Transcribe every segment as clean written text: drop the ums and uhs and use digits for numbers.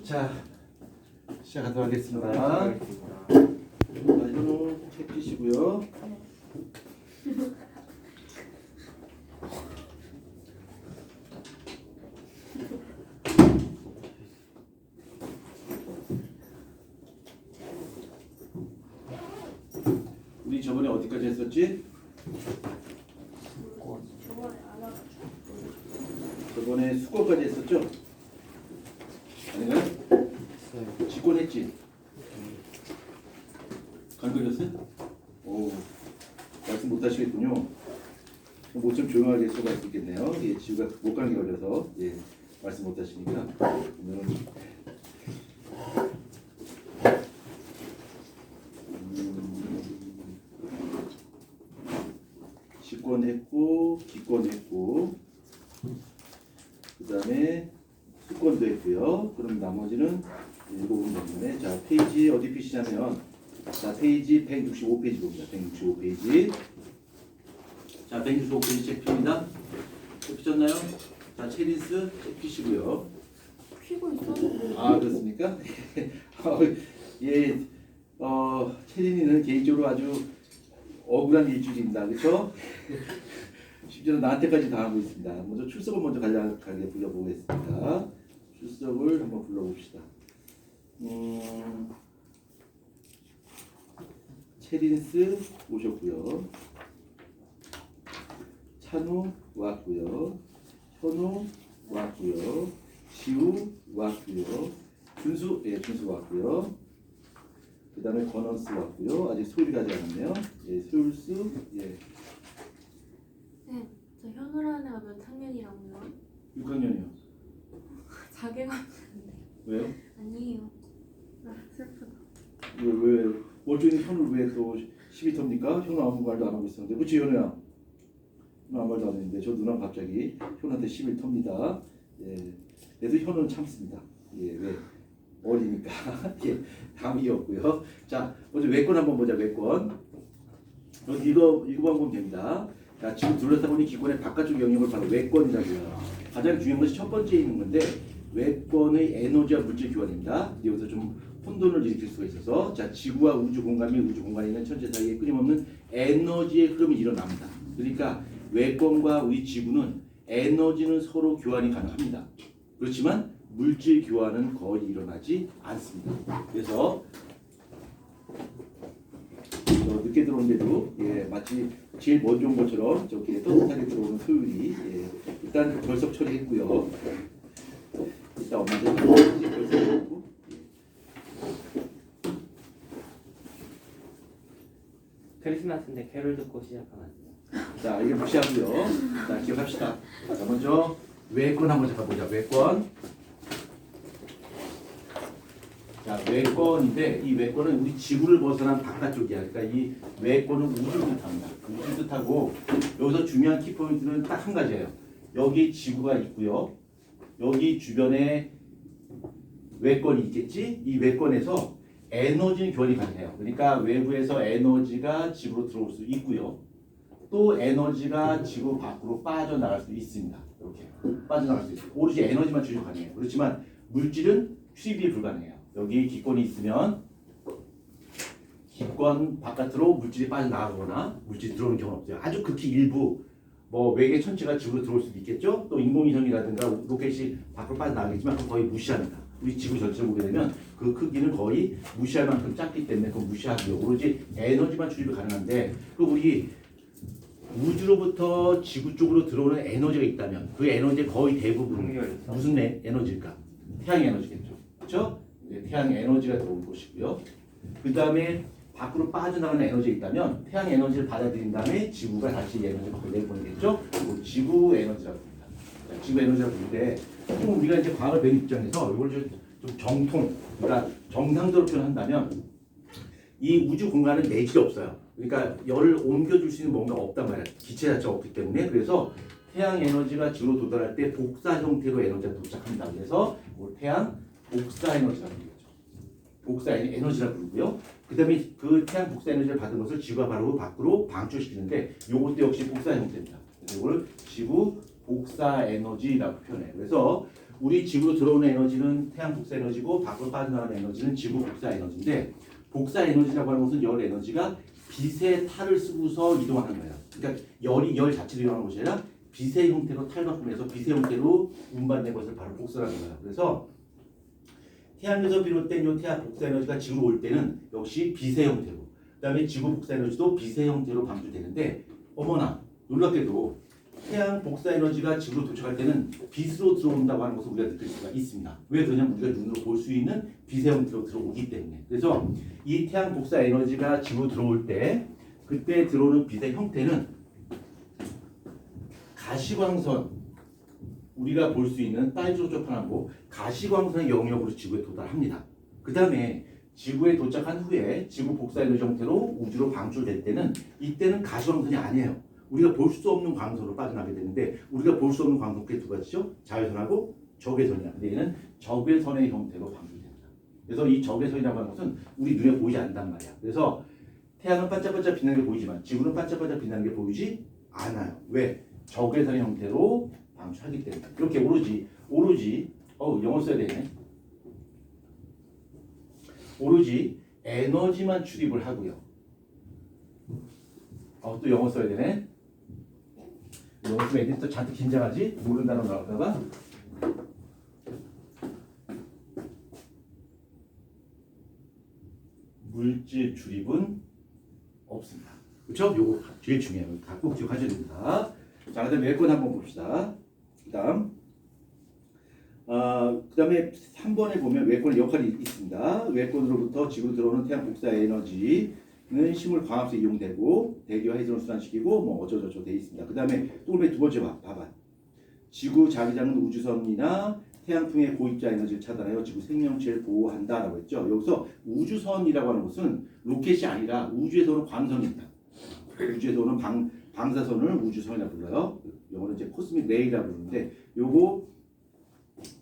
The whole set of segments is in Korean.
자, 시작하도록 하겠습니다. 자, 이거는 책 펴시고요. 우리 저번에 어디까지 했었지? 저번에 수거까지 했었죠? 아닌가요? 직권했지? 간 걸렸어요? 오, 말씀 못 하시겠군요. 뭐 좀 조용하게 수고할 수 있겠네요. 예, 지우가 목감기 걸려서 예, 말씀 못 하시니까 오늘은 직권했고 기권했고 그 다음에 수권도 했고요. 그럼 나머지는 읽어보면 되는데, 자 페이지 어디 펴시냐면, 자 페이지 165페이지 봅니다. 165페이지. 자 165페이지 책 핍니다. 책 펴셨나요? 자 체린스 책 펴시고요. 피고 있었는데. 아 그렇습니까? 예, 체린이는 개인적으로 아주 억울한 일주일입니다. 그렇죠? 심지어 나한테까지 당하고 있습니다. 먼저 출석을 먼저 간략하게 불러보겠습니다. 출석을 한번 불러봅시다. 체린스 오셨고요. 찬우 왔고요. 현우 왔고요. 지우 왔고요. 준수, 예, 준수 왔고요. 그 다음에 권원스 왔고요. 아직 소율이 가지 않았네요. 예, 소율수, 예. 네, 저 현우라는 애가 몇 학년이라고요? 6학년이요. 자괴감 드는데. 왜요? 아니에요. 아 슬프다. 왜 월주인 현우 왜 또 12터입니까? 현우 아무 말도 안 하고 있었는데. 그치 현우야? 현우 아무 말도 안 했는데 저 누나 갑자기 현우한테 11터입니다. 예, 그래도 현우는 참습니다. 예, 왜? 어리니까. 예, 다음이었고요. 자, 먼저 외권 한번 보자. 외권. 읽어보면 됩니다. 자, 지금 둘러싸고는 기권의 바깥쪽 영역을 바로 외권이라고요. 가장 중요한 것이 첫 번째에 있는 건데, 외권의 에너지와 물질 교환입니다. 여기서 좀 혼돈을 일으킬 수가 있어서, 자, 지구와 우주 공간 및 우주 공간에 있는 천체 사이에 끊임없는 에너지의 흐름이 일어납니다. 그러니까 외권과 우리 지구는 에너지는 서로 교환이 가능합니다. 그렇지만 물질 교환은 거의 일어나지 않습니다. 그래서 늦게 들어오는데도 예, 마치 제일 먼저 온 것처럼 저렇게 떳떳하게 들어오는 소율이 예, 일단 결석 처리했고요. 일단 엄마들 결석했고 크리스마스인데 캐롤 듣고 시작하면 안 돼요. 자 이게 무시하고요. 자 기억합시다. 자 먼저 외권 한번 잠깐 보자. 외권. 자 외권인데 이 외권은 우리 지구를 벗어난 바깥쪽이야. 그러니까 이 외권은 우주를 뜻합니다. 우주를 뜻하고 여기서 중요한 키포인트는 딱 한 가지예요. 여기 지구가 있고요. 여기 주변에 외권이 있겠지? 이 외권에서 에너지는 교환이 가능해요. 그러니까 외부에서 에너지가 지구로 들어올 수 있고요. 또 에너지가 지구 밖으로 빠져나갈 수 있습니다. 이렇게 빠져나갈 수 있어요. 오로지 에너지만 추적 가능해요. 그렇지만 물질은 출입이 불가능해요. 여기 기권이 있으면 기권 바깥으로 물질이 빠져나가거나 물질이 들어오는 경우는 없어요. 아주 극히 일부 뭐 외계 천체가 지구로 들어올 수도 있겠죠. 또 인공위성이라든가 로켓이 밖으로 빠져나가겠지만 그건 거의 무시합니다. 우리 지구 전체를 보게 되면 그 크기는 거의 무시할 만큼 작기 때문에 그건 무시하고요. 오로지 에너지만 출입이 가능한데 그 우리 우주로부터 지구 쪽으로 들어오는 에너지가 있다면 그 에너지의 거의 대부분 무슨 에너지일까? 태양 에너지겠죠. 그렇죠? 태양 에너지가 들어온 것이고요. 그 다음에 밖으로 빠져나가는 에너지가 있다면 태양 에너지를 받아들인 다음에 지구가 다시 에너지를 내보내겠죠. 그리고 지구 에너지라고 합니다. 지구 에너지라고 부르는데 좀 우리가 이제 과학을 배운 입장에서 이걸 좀 정통, 그러니까 정상적으로 표현한다면 이 우주 공간은 내질이 없어요. 그러니까 열을 옮겨줄 수 있는 뭔가 없단 말이야. 기체 자체가 없기 때문에. 그래서 태양 에너지가 지구로 도달할 때 복사 형태로 에너지가 도착합니다. 그래서 태양 복사 에너지라고 부르죠. 복사 에너지라고 부르고요. 그 다음에 그 태양 복사 에너지를 받은 것을 지구가 바로 밖으로 방출시키는데 이것도 역시 복사 형태입니다. 그래서 이걸 지구 복사 에너지라고 표현해요. 그래서 우리 지구로 들어오는 에너지는 태양 복사 에너지고 밖으로 빠져나가는 에너지는 지구 복사 에너지인데 복사 에너지라고 하는 것은 열 에너지가 빛의 탈을 쓰고서 이동하는 거예요. 그러니까 열 자체로 이동하는 것이 아니라 빛의 형태로 탈바꿈해서 빛의 형태로 운반된 것을 바로 복사라는 거예요. 그래서 태양에서 비롯된 이 태양 복사 에너지가 지구로 올 때는 역시 빛의 형태로, 그다음에 지구 복사 에너지도 빛의 형태로 방출되는데 어머나 놀랍게도 태양 복사 에너지가 지구로 도착할 때는 빛으로 들어온다고 하는 것을 우리가 느낄 수가 있습니다. 왜 그러냐면 우리가 눈으로 볼 수 있는 빛의 형태로 들어오기 때문에. 그래서 이 태양 복사 에너지가 지구로 들어올 때 그때 들어오는 빛의 형태는 가시광선, 우리가 볼 수 있는 딸주로 접근하고 가시광선의 영역으로 지구에 도달합니다. 그 다음에 지구에 도착한 후에 지구 복사 에너지 형태로 우주로 방출될 때는 이때는 가시광선이 아니에요. 우리가 볼 수 없는 광선으로 빠져나게 되는데 우리가 볼 수 없는 광선 그게 두 가지죠. 자외선하고 적외선이야. 근데 얘는 적외선의 형태로 방출됩니다. 그래서 이 적외선이라고 하는 것은 우리 눈에 보이지 않는단 말이야. 그래서 태양은 반짝반짝 빛나는 게 보이지만 지구는 반짝반짝 빛나는 게 보이지 않아요. 왜? 적외선의 형태로 방출하기 때문에. 이렇게 오로지 영어 써야 되네. 오로지 에너지만 출입을 하고요. 또 영어 써야 되네. 영어 쓰면 애들이 또 잔뜩 긴장하지? 모르는 단어 나올까봐. 물질 출입은 없습니다. 그렇죠? 요거 제일 중요해요. 꼭 기억하셔야 됩니다. 자, 그다음에 외권 한번 봅시다. 그다음에 3번에 보면 외권의 역할이 있습니다. 외권으로부터 지구로 들어오는 태양 복사 에너지는 식물 광합성에 이용되고 대기와 해전을 순환시키고 뭐 어쩌고저쩌고 돼 있습니다. 그다음에 또 두 번째 봐봐. 지구 자기장은 우주선이나 태양풍의 고입자 에너지를 차단하여 지구 생명체를 보호한다라고 했죠. 여기서 우주선이라고 하는 것은 로켓이 아니라 우주에서 오는 광선입니다. 우주에서 오는 방사선을 우주선이라고 불러요. 영어는 이제 코스믹 레이라고 부르는데 요거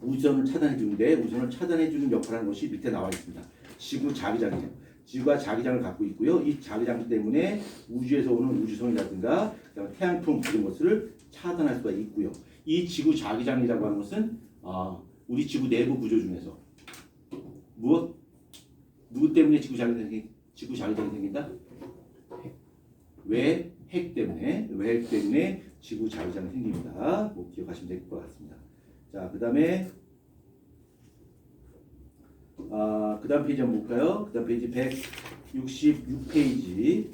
우주선을 차단해 주는데 우주선을 차단해 주는 역할을 하는 것이 밑에 나와 있습니다. 지구 자기장이에요. 지구가 자기장을 갖고 있고요. 이 자기장 때문에 우주에서 오는 우주선이라든가 태양풍 이런 것을 차단할 수가 있고요. 이 지구 자기장이라고 하는 것은 우리 지구 내부 구조 중에서 누구 때문에 지구 자기장이 생긴다? 왜? 핵 때문에 지구 자기장이 생깁니다. 뭐 기억하시면 될 것 같습니다. 자, 그 다음에 그 다음 페이지 한번 볼까요? 그 다음 페이지 166페이지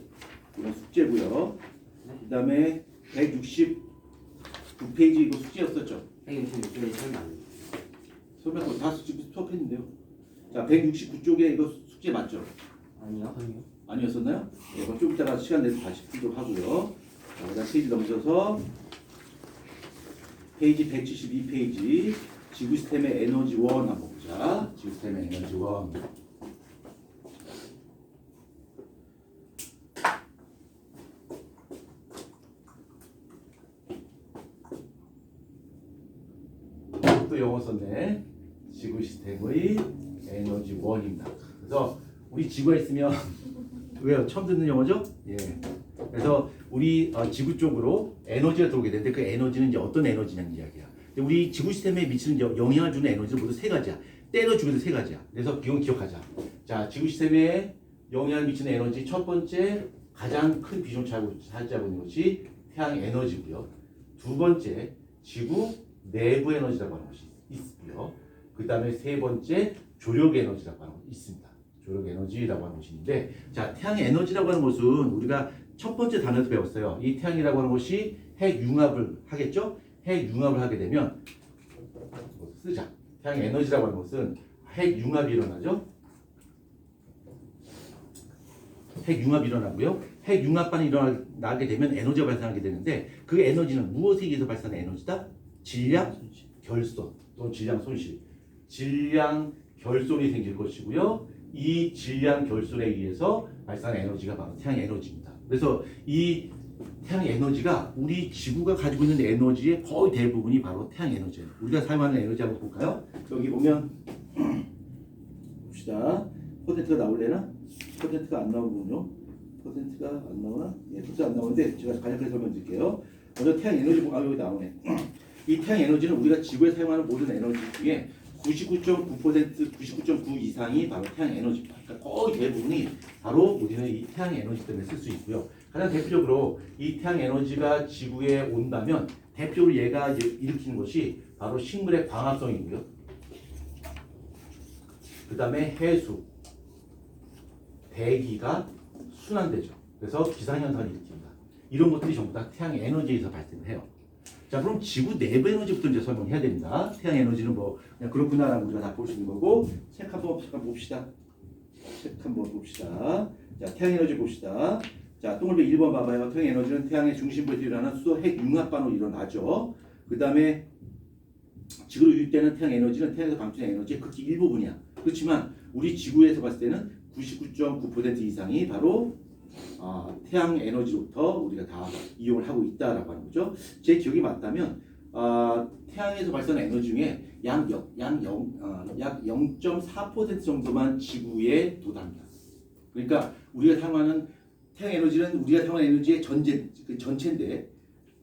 이건 숙제고요. 그 다음에 169페이지 이거 숙제였었죠? 166쪽에 설마 설명 다 수업했는데요. 자, 169쪽에 이거 숙제 맞죠? 아니요. 아니었었나요? 네, 그럼 좀 이따가 시간 내서 다시 풀도록 하고요. 자, 그 다음 페이지 넘겨서 페이지 172페이지 지구 시스템의 에너지 원 한번 보자. 지구 시스템의 에너지 원. 또 영어 썼네. 지구 시스템의 에너지 원입니다. 그래서 우리 지구가 있으면 왜요? 처음 듣는 영어죠? 예. 그래서 우리 지구 쪽으로 에너지가 들어오게 되는데 그 에너지는 이제 어떤 에너지냐는 이야기야. 근데 우리 지구 시스템에 미치는 영향을 주는 에너지는 모두 세 가지야. 때려주기도 세 가지야. 그래서 이건 기억하자. 자, 지구 시스템에 영향을 미치는 에너지 첫 번째 가장 큰 비중을 차지하고 있는 것이 태양 에너지고요. 두 번째 지구 내부 에너지라고 하는 것이 있고요. 그 다음에 세 번째 조력 에너지라고 하는 것이 있습니다. 조력 에너지라고 하는 것이 있는데, 자, 태양 에너지라고 하는 것은 우리가 첫 번째 단어에서 배웠어요. 이 태양이라고 하는 것이 핵 융합을 하겠죠? 핵 융합을 하게 되면 쓰자. 태양 에너지라고 하는 것은 핵 융합이 일어나죠? 핵 융합이 일어나고요. 핵 융합반이 일어나게 되면 에너지가 발생하게 되는데 그 에너지는 무엇에 의해서 발생하는 에너지다? 질량 결손 또는 질량 손실. 질량 결손이 생길 것이고요. 이 질량 결손에 의해서 발생하는 에너지가 바로 태양 에너지입니다. 그래서 이 태양 에너지가 우리 지구가 가지고 있는 에너지의 거의 대부분이 바로 태양 에너지예요. 우리가 사용하는 에너지 한번 볼까요? 여기 보면 봅시다. 퍼센트가 나올래나? 퍼센트가 안 나오군요. 퍼센트가 안 나오나? 예, 퍼센트 안 나오는데 제가 간략하게 설명드릴게요. 먼저 태양 에너지 여기 나오네. 이 태양 에너지는 우리가 지구에 사용하는 모든 에너지 중에 99.9%, 99.9 이상이 바로 태양 에너지입니다. 그러니까 거의 대부분이 바로 우리는 이 태양 에너지 때문에 쓸 수 있고요. 가장 대표적으로 이 태양 에너지가 지구에 온다면 대표적으로 얘가 일으키는 것이 바로 식물의 광합성이고요. 그 다음에 해수, 대기가 순환되죠. 그래서 기상현상을 일으킵니다. 이런 것들이 전부 다 태양 에너지에서 발생해요. 자, 그럼 지구 내부 에너지부터 이제 설명해야 됩니다. 태양 에너지는 뭐 그냥 그렇구나라고 우리가 다 볼 수 있는 거고, 책 한번 봅시다. 책 한번 봅시다. 자, 태양 에너지 봅시다. 자, 동글비 1번 봐봐요. 태양 에너지는 태양의 중심부에서 일어나는 수소 핵 융합반으로 일어나죠. 그 다음에 지구로 유입되는 태양 에너지는 태양에서 방출된 에너지의 극히 일부분이야. 그렇지만 우리 지구에서 봤을 때는 99.9% 이상이 바로 태양 에너지로부터 우리가 다 이용을 하고 있다라고 하는 거죠. 제 기억이 맞다면 태양에서 발생하는 에너지 중에 약 0.4% 정도만 지구에 도달합니다. 그러니까 우리가 사용하는 태양 에너지는 우리가 사용하는 에너지의 전체인데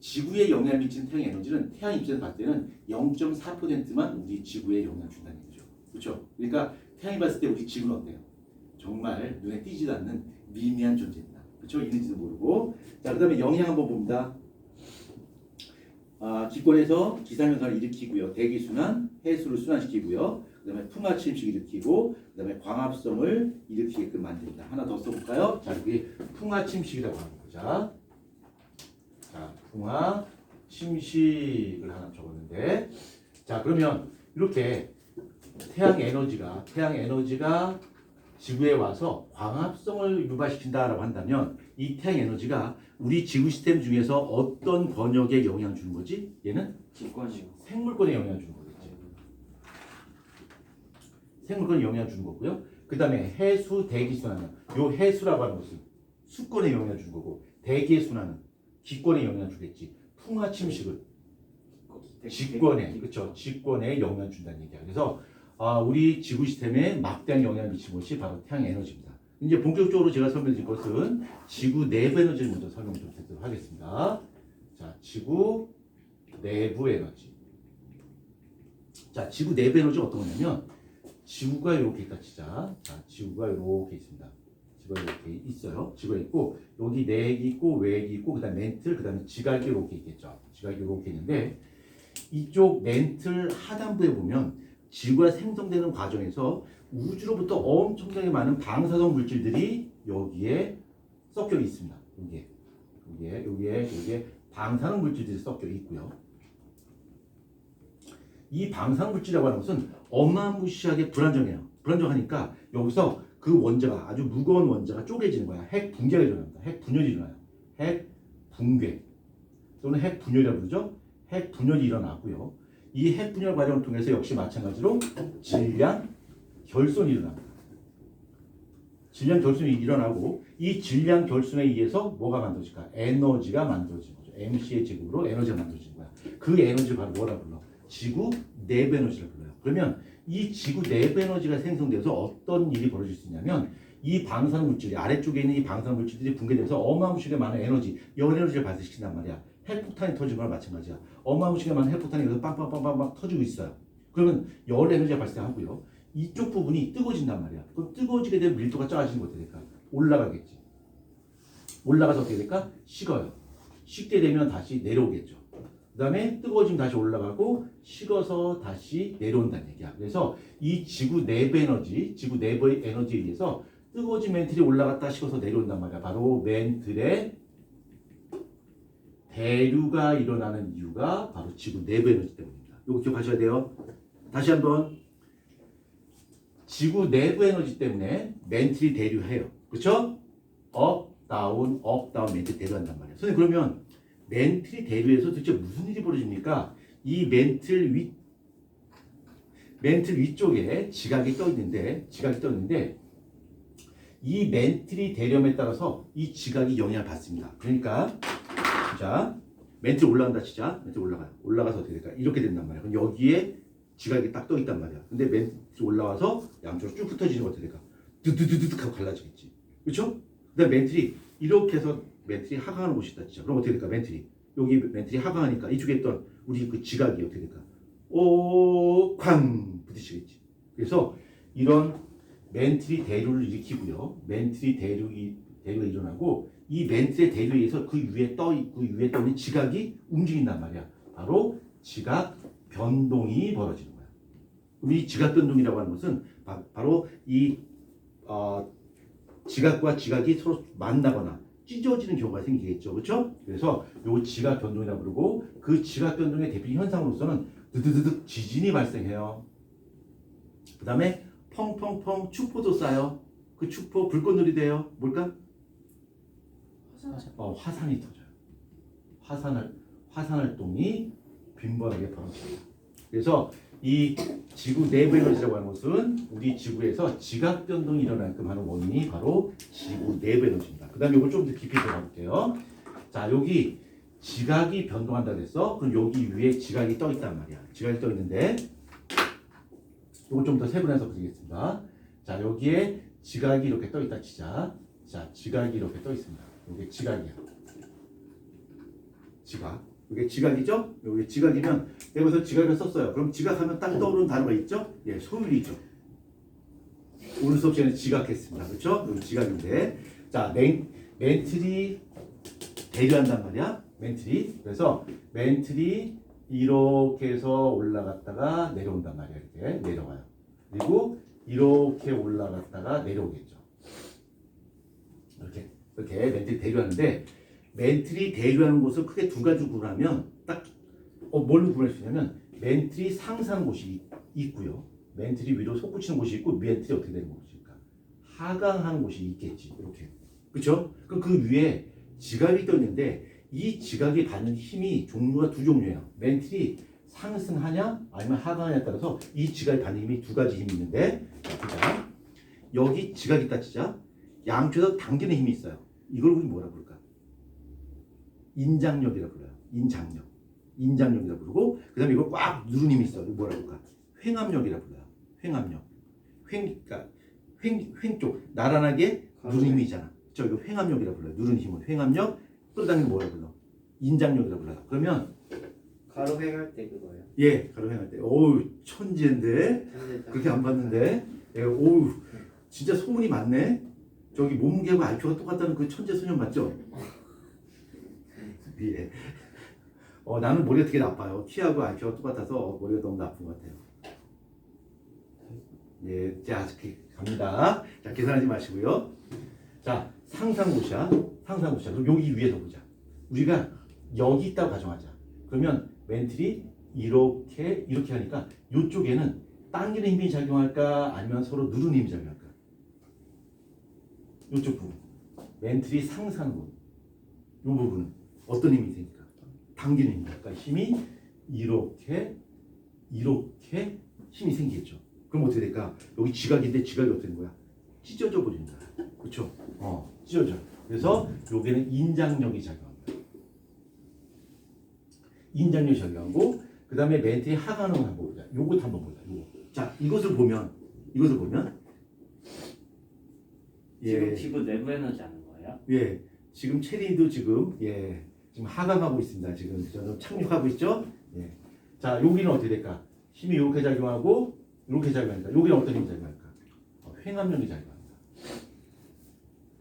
지구에 영향을 미치는 태양 에너지는 태양 입장에서 봤을 때는 0.4%만 우리 지구에 영향을 준다는 거죠. 그렇죠? 그러니까 태양이 봤을 때 우리 지구는 어때요? 정말 눈에 띄지도 않는 미미한 존재입니다. 그렇죠? 있는지도 모르고. 자, 그 다음에 영향 한번 봅니다. 기권에서 기상현상을 일으키고요. 대기순환, 해수를 순환시키고요. 그 다음에 풍화침식 일으키고, 그 다음에 광합성을 일으키게끔 만듭니다. 하나 더 써볼까요? 자, 여기 풍화침식이라고 하는 거죠. 자, 풍화침식을 하나 적었는데, 자, 그러면 이렇게 태양 에너지가 지구에 와서 광합성을 유발시킨다라고 한다면 이 태양 에너지가 우리 지구 시스템 중에서 어떤 권역에 영향을 주는 거지? 얘는 직관이요. 생물권에 영향을 주는 거겠지. 생물권에 영향을 주는 거고요. 그 다음에 해수, 대기 순환은 요 해수라고 하는 것은 수권에 영향을 주는 거고, 대기의 순환은 기권에 영향을 주겠지. 풍화 침식을 직권에, 그렇죠? 직권에 영향을 준다는 얘기야. 그래서 우리 지구 시스템에 막대한 영향을 미치는 것이 바로 태양 에너지입니다. 이제 본격적으로 제가 설명드릴 것은 지구 내부 에너지를 먼저 설명 좀 드리도록 하겠습니다. 자, 지구 내부 에너지. 자, 지구 내부 에너지가 어떤 거냐면 지구가 이렇게 있다 치자. 자, 지구가 이렇게 있습니다. 지구가 이렇게 있어요. 지구가 있고 여기 내액이 있고 외액이 있고 그다음 멘틀, 그다음에 지각이 이렇게 있겠죠. 지각이 이렇게 있는데 이쪽 멘틀 하단부에 보면 지구가 생성되는 과정에서 우주로부터 엄청나게 많은 방사성 물질들이 여기에 섞여 있습니다. 여기에 방사능 물질들이 섞여 있고요. 이 방사능 물질이라고 하는 것은 어마무시하게 불안정해요. 불안정하니까 여기서 그 원자가 아주 무거운 원자가 쪼개지는 거야. 핵 붕괴가 일어납니다. 핵 분열이 일어나요. 핵 붕괴 또는 핵 분열이라고 부르죠. 핵 분열이 일어나고요. 이 핵 분열 과정을 통해서 역시 마찬가지로 질량 결손이 일어납니다. 질량 결손이 일어나고 이 질량 결손에 의해서 뭐가 만들어질까? 에너지가 만들어지는 거죠. MC의 제곱으로 에너지가 만들어지는 거야. 그 에너지를 바로 뭐라 불러? 지구 내부 에너지를 불러요. 그러면 이 지구 내부 에너지가 생성돼서 어떤 일이 벌어질 수 있냐면 이 방사능 물질이 아래쪽에 있는 이 방사능 물질들이 붕괴돼서 어마무시하게 많은 열 에너지를 발생시킨단 말이야. 핵폭탄이 터지는 거랑 마찬가지야. 어마무시하게 많은 핵폭탄이 여기서 빵빵빵빵 터지고 있어요. 그러면 열 에너지가 발생하고요. 이쪽 부분이 뜨거워진단 말이야. 그럼 뜨거워지게 되면 밀도가 작아지는 거 어떻게 될까? 올라가겠지. 올라가서 어떻게 될까? 식어요. 식게 되면 다시 내려오겠죠. 그 다음에 뜨거워지면 다시 올라가고 식어서 다시 내려온다는 얘기야. 그래서 이 지구 내부 에너지의 에너지에 의해서 뜨거워진 멘틀이 올라갔다 식어서 내려온단 말이야. 바로 멘틀의 대류가 일어나는 이유가 바로 지구 내부 에너지 때문입니다. 이거 기억하셔야 돼요. 다시 한번. 지구 내부 에너지 때문에 멘틀이 대류해요. 그렇죠? 업, 다운 멘틀이 대류한단 말이에요. 선생님 그러면 멘틀이 대류해서 도대체 무슨 일이 벌어집니까? 이 멘틀 위쪽에 지각이 떠 있는데 이 멘틀이 대렴에 따라서 이 지각이 영향을 받습니다. 그러니까 자, 멘틀 올라간다 치자. 멘틀 올라가요. 올라가서 어떻게 될까? 이렇게 된단 말이야. 그럼 여기에 지각이 딱 떠 있단 말이야. 근데 멘틀 올라와서 양쪽으로 쭉 흩어지는 거 어떻게 될까? 두두두두둑 하고 갈라지겠지. 그렇죠? 그다음 멘틀이 이렇게 해서 멘틀이 하강하는 곳이 있다 치자. 그럼 어떻게 될까? 멘틀이 여기 멘틀이 하강하니까 이쪽에 있던 우리 그 지각이 어떻게 될까? 오쾅 부딪히겠지. 그래서 이런 멘틀이 대류를 일으키고요. 멘틀이 대류가 일어나고 이 멘틀의 대류에 의해서 그 위에 떠 있는 지각이 움직인단 말이야. 바로 지각 변동이 벌어지는 거야. 그럼 이 지각 변동이라고 하는 것은 바로 이 지각과 지각이 서로 만나거나 찢어지는 경우가 생기겠죠. 그렇죠? 그래서 요 지각 변동이라고 부르고 그 지각 변동의 대표 현상으로서는 드드드득 지진이 발생해요. 그 다음에 펑펑펑 축포도 쌓여. 그 축포 불꽃놀이 돼요. 뭘까? 화산이 터져요. 화산 활동이 빈번하게 벌어집니다. 그래서 이 지구 내부 에너지라고 하는 것은 우리 지구에서 지각 변동이 일어나게끔 하는 원인이 바로 지구 내부 에너지입니다. 그 다음에 이걸 좀 더 깊이 들어가 볼게요. 자, 여기 지각이 변동한다 그랬어. 그럼 여기 위에 지각이 떠 있단 말이야. 지각이 떠 있는데 이걸 좀 더 세분해서 드리겠습니다. 자, 여기에 지각이 이렇게 떠 있다 치자. 자, 지각이 이렇게 떠 있습니다. 이게 지각이야. 지각. 이게 지각이죠? 여기 지각이면 내가 여기서 지각을 썼어요. 그럼 지각하면 딱 떠오르는 단어가 있죠? 예, 소율이죠. 오늘 수업 시간에 지각했습니다. 그렇죠? 여기 지각인데, 자, 멘틀이 대류한단 말이야. 멘틀이. 그래서 멘틀이 이렇게 해서 올라갔다가 내려온단 말이야. 이렇게 내려와요. 그리고 이렇게 올라갔다가 내려오겠죠. 이렇게 멘틀이 대류하는데, 멘틀이 대류하는 곳을 크게 두 가지 구분하면 딱 뭘로 구분할 수 있냐면 멘틀이 상승하는 곳이 있고요. 멘틀이 위로 솟구치는 곳이 있고 멘틀이 어떻게 되는 곳일까? 하강하는 곳이 있겠지. 이렇게. 그렇죠? 그럼 그 위에 지각이 떠 있는데 이 지각이 받는 힘이 종류가 두 종류예요. 멘틀이 상승하냐 아니면 하강하냐에 따라서 이 지각이 받는 힘이 두 가지 힘이 있는데 자, 여기 지각이 있다 치자. 양쪽에서 당기는 힘이 있어요. 이걸 우리 뭐라 부를까? 인장력이라 불러요. 인장력이라 부르고 그 다음에 이걸 꽉 누르는 힘이 있어. 이거 뭐라 부를까? 횡압력이라 불러요. 횡압력. 그러니까 쪽 나란하게 누르는 힘이 있잖아. 저 이거 횡압력이라 불러요. 누르는 힘은 횡압력. 끌어당기는 뭐라 불러? 인장력이라 불러요. 그러면 가로 횡할 때 그거예요. 예, 가로 횡할 때. 어우 천재인데 그렇게 안 봤는데. 예, 어우 진짜 소문이 많네. 저기 몸무게하고 IQ가 똑같다는 그 천재 소년 맞죠? 예. 나는 머리가 되게 나빠요. 키하고 IQ가 똑같아서 머리가 너무 나쁜 것 같아요. 예, 자, 갑니다. 자, 계산하지 마시고요. 자, 상상고시야. 그럼 여기 위에서 보자. 우리가 여기 있다고 가정하자. 그러면 멘틀이 이렇게 하니까 이쪽에는 당기는 힘이 작용할까? 아니면 서로 누르는 힘이 작용할까? 이쪽 부분. 멘틀이 상승하는 부분. 이 부분은 어떤 힘이 생길까? 당기는 힘. 그러니까 힘이 이렇게 힘이 생기겠죠. 그럼 어떻게 될까? 여기 지각인데 지각이 어떻게 되는 거야? 찢어져 버린다. 그렇죠? 찢어져. 그래서 여기는 인장력이 작용합니다. 인장력이 작용하고 그 다음에 멘틀이 하강하는 거 한번 보자. 요것 한번 보자. 요거. 자, 이것을 보면 지금 지구 내부 에너지 하는 거예요? 예. 지금 체리도 지금 하강하고 있습니다. 지금 저는 착륙하고 있죠. 예. 자, 여기는 어떻게 될까? 힘이 이렇게 작용하고 이렇게 작용하니까 여기는 어떤 힘이 작용할까? 횡압력이 작용합니다.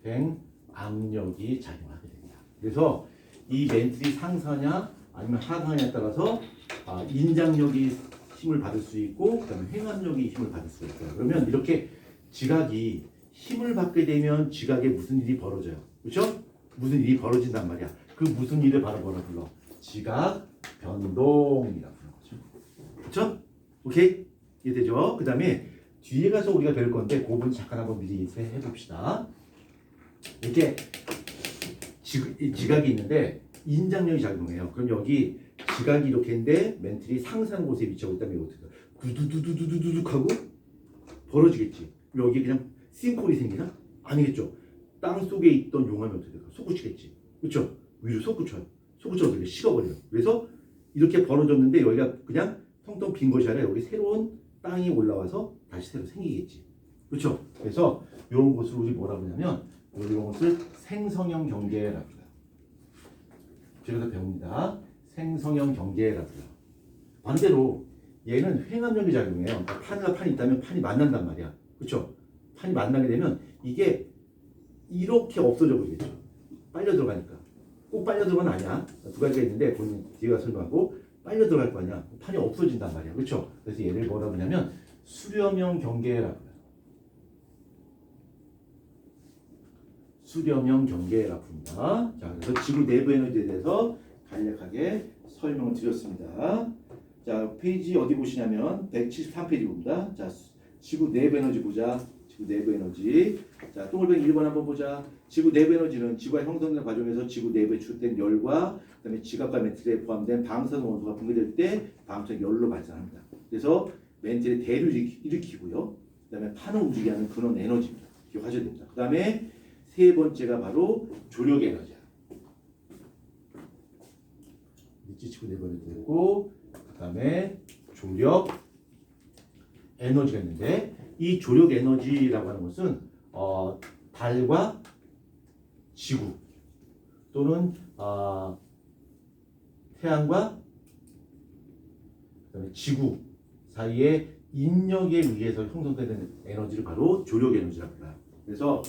횡압력이 작용하게 됩니다. 그래서 이 멘틀이 상승하냐 아니면 하강하냐에 따라서 인장력이 힘을 받을 수 있고 그다음에 횡압력이 힘을 받을 수 있어요. 그러면 이렇게 지각이 힘을 받게 되면 지각에 무슨 일이 벌어져요? 그렇죠? 무슨 일이 벌어진단 말이야. 그 무슨 일을 바로 뭐라 불러? 지각 변동이라고 부르는 거죠. 그렇죠? 오케이? 이해되죠? 그 다음에 뒤에 가서 우리가 배울 건데 그 부분 잠깐 한번 미리 해봅시다. 이렇게 지각이 있는데 인장력이 작용해요. 그럼 여기 지각이 이렇게 있는데 멘틀이 상승한 곳에 위치하고 있다면 이거 어떻게 구두두두두두둑 하고 벌어지겠지. 여기 그냥 싱크홀이 생기나? 아니겠죠. 땅 속에 있던 용암이 어떻게 될까? 솟구치겠지. 그렇죠? 위로 솟구쳐요. 솟구쳐서 어떻게 식어버려요. 그래서 이렇게 벌어졌는데 여기가 그냥 텅텅 빈 것이 아니라 여기 새로운 땅이 올라와서 다시 새로 생기겠지. 그렇죠? 그래서 이런 것을 우리 뭐라고 하냐면 이런 것을 생성형 경계라고 해요. 뒤에서 배웁니다. 생성형 경계라고요. 반대로 얘는 횡압력이 작용해요. 그러니까 판과 판이 있다면 판이 만난단 말이야. 그렇죠? 판이 만나게 되면 이게 이렇게 없어져 버리겠죠. 빨려 들어가니까. 꼭 빨려 들어가는 아니야. 두 가지가 있는데 본인 뒤에가 설명하고 빨려 들어갈 거 아니야. 판이 없어진단 말이야. 그렇죠? 그래서 얘를 뭐라 그러냐면 수렴형 경계라고 해요. 수렴형 경계라고 합니다. 자, 그래서 지구 내부 에너지에 대해서 간략하게 설명을 드렸습니다. 자, 페이지 어디 보시냐면 173페이지 봅니다. 자, 지구 내부 에너지 보자. 지구 내부 에너지. 자, 동글뱅이 1번 한번 보자. 지구 내부 에너지는 지구가 형성된 과정에서 지구 내부에 주된 열과 그다음에 지각과 멘틀에 포함된 방사능 원소가 분解때 방사능 열로 발생합니다. 그래서 멘틀의 대를 일으키고요. 그다음에 판을 움직이게 하는 근원 에너지입니다. 기억하셔야 됩니다. 그다음에 세 번째가 바로 조력 에너지야. 밑지 지구 내부 에너지 되고 그다음에 조력 에너지가 있는데 이 조력 에너지라고 하는 것은 달과 지구 또는 태양과 그다음에 지구 사이의 인력에 의해서 형성되는 에너지를 바로 조력 에너지라고 해요. 그래서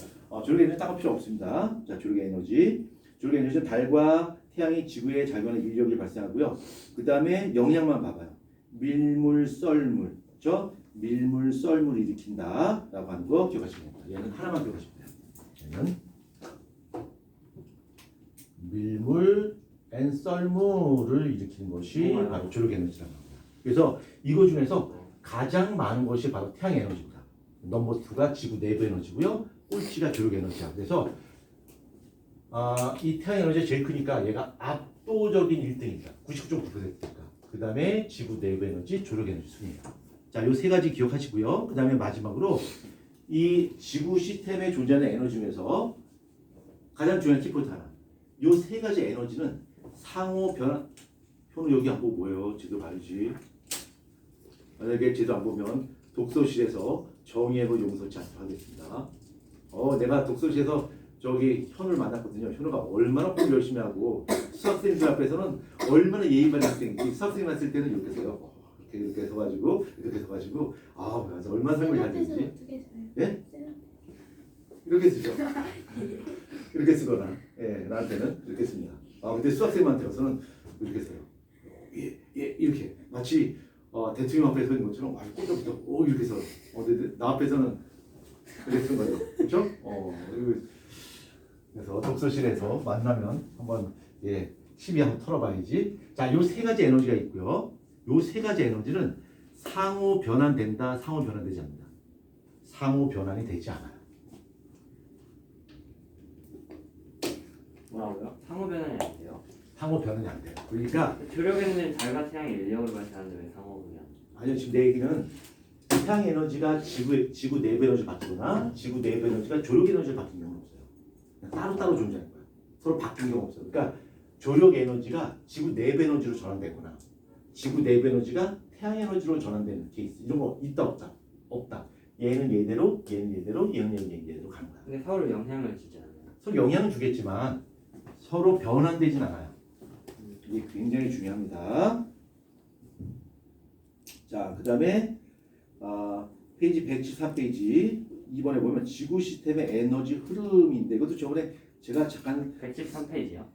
조력 에너지 따로 필요 없습니다. 자, 조력 에너지. 조력 에너지는 달과 태양이 지구에 작용하는 인력이 발생하고요. 그 다음에 영향만 봐봐요. 밀물, 썰물, 그렇죠? 밀물, 썰물을 일으킨다라고 하는 거 기억하시면 됩니다. 얘는 하나만 기억하시면 돼요. 얘는 밀물 앤 썰물을 일으키는 것이 바로 조력 에너지라고 합니다. 그래서 이거 중에서 가장 많은 것이 바로 태양 에너지입니다. 넘버 2가 지구 내부 에너지고요. 꼴찌가 조력 에너지야. 그래서 이 태양 에너지가 제일 크니까 얘가 압도적인 1등입니다. 99.9%니까. 그 다음에 지구 내부 에너지, 조력 에너지 순입니다. 자, 요 세 가지 기억하시고요. 그 다음에 마지막으로 이 지구 시스템에 존재하는 에너지 중에서 가장 중요한 키포인트 하나. 요 세 가지 에너지는 상호 변화. 현우 여기 안 보고 뭐예요? 제도 봐야지. 만약에 제도 안 보면 독서실에서 정의해보 용서치 않도록 하겠습니다. 내가 독서실에서 저기 현우를 만났거든요. 현우가 얼마나 공부 열심히 하고 수학생들 앞에서는 얼마나 예의 바른 학생인지 수학생 왔을 때는 이렇게 서요. 이렇게 서가지고 그래서 얼마나 설명을 잘 되는지. 예? 이렇게 쓰죠. 이렇게 쓰거나, 예, 나한테는 이렇게 씁니다. 근데 수학생한테 와서는 이렇게 써요. 이렇게 마치 대통령 앞에 서 있는 것처럼 꼴짝부터 이렇게 서. 나 앞에서는 이렇게 쓴 거죠. 그렇죠? 그래서 독서실에서 만나면 한번 시비 한번 털어봐야지. 자, 요 세 가지 에너지가 있고요. 요 세 가지 에너지는 상호 변환된다, 상호 변환되지 않는다. 상호 변환이 되지 않아요. 뭐라고요? 상호 변환이 안 돼요? 상호 변환이 안 돼요. 그러니까 조력 에너지는 달과 태양이 인력으로 발생하는데 왜 상호 변환? 아니요, 지금 내 얘기는 태양 에너지가 지구 내부 에너지를 바꾸거나 지구 내부 에너지가 조력 에너지를 바꾸는 경우는 없어요. 그냥 따로따로 존재하는 거예요. 서로 바뀐 경우 없어요. 그러니까 조력 에너지가 지구 내부 에너지로 전환되거나 지구 내부 에너지가 태양 에너지로 전환되는 케이스 이런 거 있다 없다? 없다. 얘는 얘대로, 얘는 얘대로, 얘는 얘대로 가는 거야. 근데 서로 영향을 주지 않아요. 서로 영향은 주겠지만 서로 변환되진 않아요. 이게 굉장히 중요합니다. 자, 그 다음에 페이지 113페이지 2번에 보면 지구 시스템의 에너지 흐름인데 이것도 저번에 제가 잠깐 113페이지요?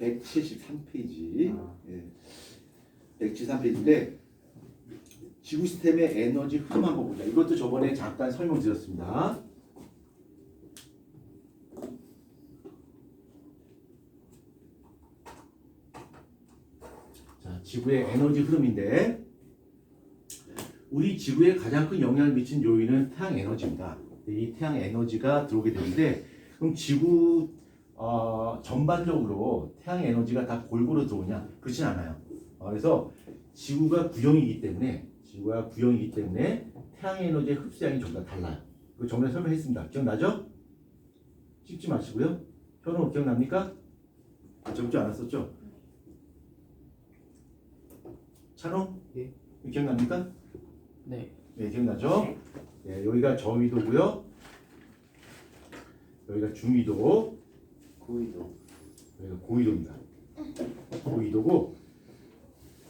173페이지 173페이지인데 지구 시스템의 에너지 흐름 한번 보자. 이것도 저번에 잠깐 설명드렸습니다. 자, 지구의 에너지 흐름인데 우리 지구에 가장 큰 영향을 미친 요인은 태양 에너지입니다. 이 태양 에너지가 들어오게 되는데 그럼 지구 전반적으로 태양 에너지가 다 골고루 들어오냐? 그렇진 않아요. 그래서 지구가 구형이기 때문에 태양 에너지의 흡수량이 전부 다 달라요. 그거 전에 설명했습니다. 기억나죠? 찍지 마시고요. 현우 기억납니까? 적지 않았었죠? 찬호? 예. 기억납니까? 네. 네, 기억나죠? 네, 여기가 저위도고요. 여기가 중위도, 고위도. 여기가 고위도입니다. 고위도고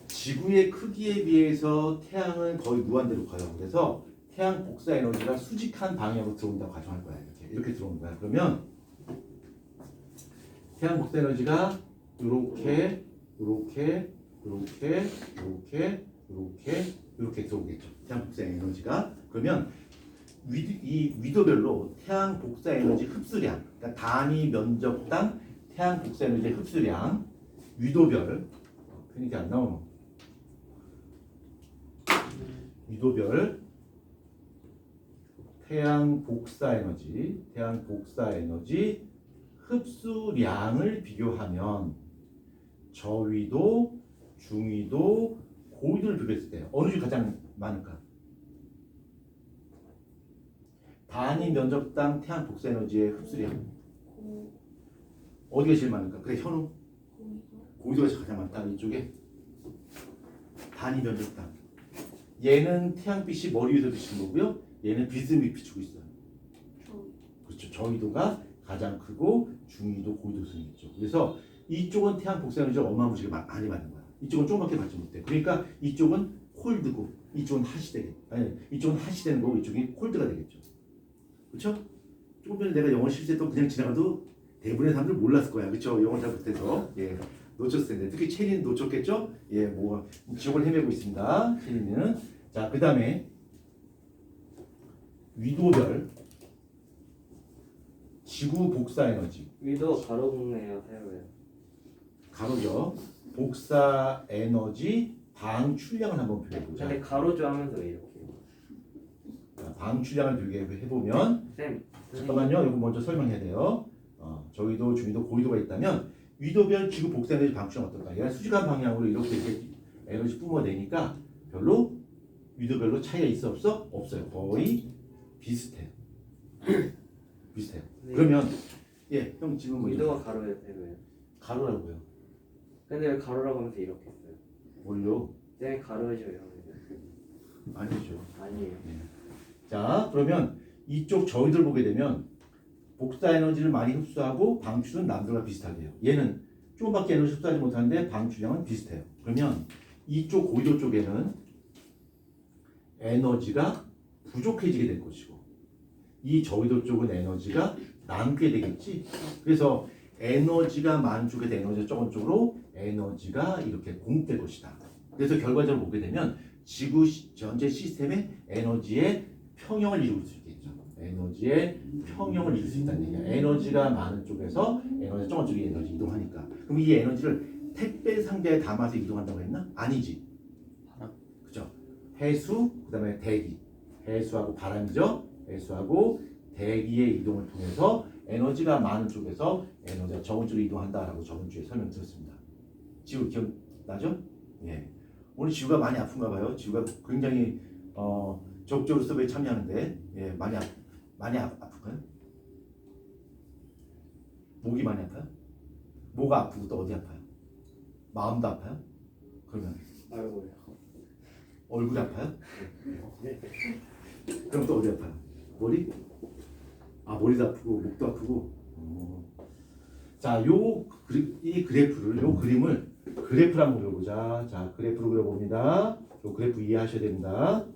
지구의 크기에 비해서 태양은 거의 무한대로 커요. 그래서 태양 복사 에너지가 수직한 방향으로 들어온다고 가정할 거야. 이렇게 들어오는 거야. 그러면 태양 복사 에너지가 이렇게 들어오겠죠. 태양 복사 에너지가. 그러면 이 위도별로 태양 복사 에너지 흡수량, 그러니까 단위 면적당 태양 복사 에너지 흡수량 위도별, 그러니까 안 나오노. 위도별 태양 복사 에너지 흡수량을 비교하면 저위도, 중위도, 고위도를 비교했을 때 어느 중에 가장 많을까? 단위 면적당 태양 복사 에너지의 흡수량 어디가 제일 많을까? 그래, 현우. 고위도가 가장 많다. 이쪽에 단위 면적당. 얘는 태양빛이 머리 위에서 비치는 거고요. 얘는 비스듬히 비추고 있어요. 그렇죠. 저위도가 가장 크고 중위도, 고위도 순이겠죠. 그래서 이쪽은 태양 복사 에너지를 어마무시하게 많이 받는 거야. 이쪽은 조금밖에 받지 못해. 그러니까 이쪽은 콜드고 이쪽은 핫이 되겠죠. 아니, 이쪽은 핫이 되는 거고 이쪽이 콜드가 되겠죠. 그렇죠? 조금 전에 내가 영어 실수했던 그냥 지나가도 대부분의 사람들 몰랐을 거야. 그렇죠? 영어 잘 못해서. 예. 놓쳤을 텐데. 특히 체리는 놓쳤겠죠? 예, 뭐 지옥을 헤매고 있습니다. 체리는. 자, 그다음에 위도별 지구 복사 에너지. 위도 가로 국내예요, 세로예요? 가로죠. 복사 에너지 방출량을 한번 비교해 보자. 근데 가로조 하면서 왜 이렇게? 방출량을 비교해 보면 쌤, 잠깐만요. 이거 먼저 설명해야 돼요. 저기도 중위도 고위도가 있다면 위도별 지구 복사 에너지 방출량 어떨까? 얘가 수직한 방향으로 이렇게 에너지 뿜어내니까 별로 위도별로 차이가 있어 없어? 없어요. 거의 비슷해요. 비슷해요. 네. 그러면 예, 형 지금 뭐 위도가 가로예요, 세로예요? 가로라고요. 근데 왜 가로라고 하면서 이렇게 했어요? 뭘요? 쌤 가로죠, 이러면? 아니죠. 아니에요. 자, 그러면 이쪽 저희들 보게 되면 복사 에너지를 많이 흡수하고 방출은 남들과 비슷하게요. 얘는 조금밖에 에너지 흡수하지 못하는데 방출량은 비슷해요. 그러면 이쪽 고위도 쪽에는 에너지가 부족해지게 될 것이고 이 저위도 쪽은 에너지가 남게 되겠지. 그래서 에너지가 많은 쪽에 에너지가 적은 쪽으로 에너지가 이렇게 공급될 것이다. 그래서 결과적으로 보게 되면 지구 전체 시스템의 에너지의 평형을 이룰 수 있겠죠. 에너지의 평형을 이룰 수 있다는 얘기야. 에너지가 많은 쪽에서 에너지 적은 쪽에 에너지 이동하니까. 그럼 이 에너지를 택배 상자에 담아서 이동한다고 했나? 아니지. 그죠? 해수, 그다음에 대기. 해수하고 바람이죠. 해수하고 대기의 이동을 통해서 에너지가 많은 쪽에서 에너지가 적은 쪽으로 이동한다라고 저번 주에 설명드렸습니다. 지구 기억나죠? 예. 오늘 지구가 많이 아픈가 봐요. 지구가 굉장히 적극적으로 수업에 참여하는데 예, 많이 아플까요? 목이 많이 아파요? 뭐가 아프고 또 어디 아파요? 마음도 아파요? 그러면 아이고요. 얼굴이 아파요? 그럼 또 어디 아파요? 머리? 아, 머리도 아프고 목도 아프고. 자, 이 그래프를, 요 그림을 그래프를 한번 그려보자. 자, 그래프로 그려봅니다. 요 그래프 이해하셔야 됩니다.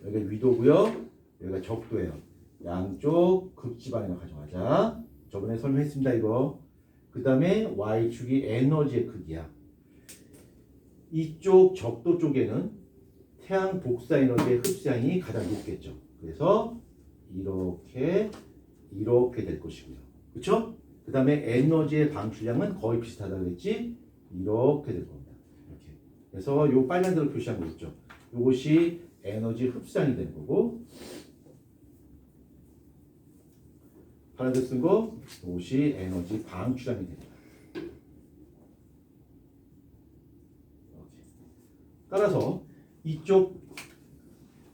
여기가 위도고요. 여기가 적도예요. 양쪽 극지방으로 가져가자. 저번에 설명했습니다, 이거. 그 다음에 Y축이 에너지의 크기야. 이쪽 적도 쪽에는 태양 복사 에너지의 흡수량이 가장 높겠죠. 그래서 이렇게 될 것이고요. 그렇죠? 그 다음에 에너지의 방출량은 거의 비슷하다 그랬지? 이렇게 될 겁니다. 이렇게. 그래서 요 빨간색으로 표시한 거 있죠. 요것이 에너지 흡수량이 되는 거고, 파란색 쓴 거, 요것이 에너지 방출량이 됩니다. 따라서 이쪽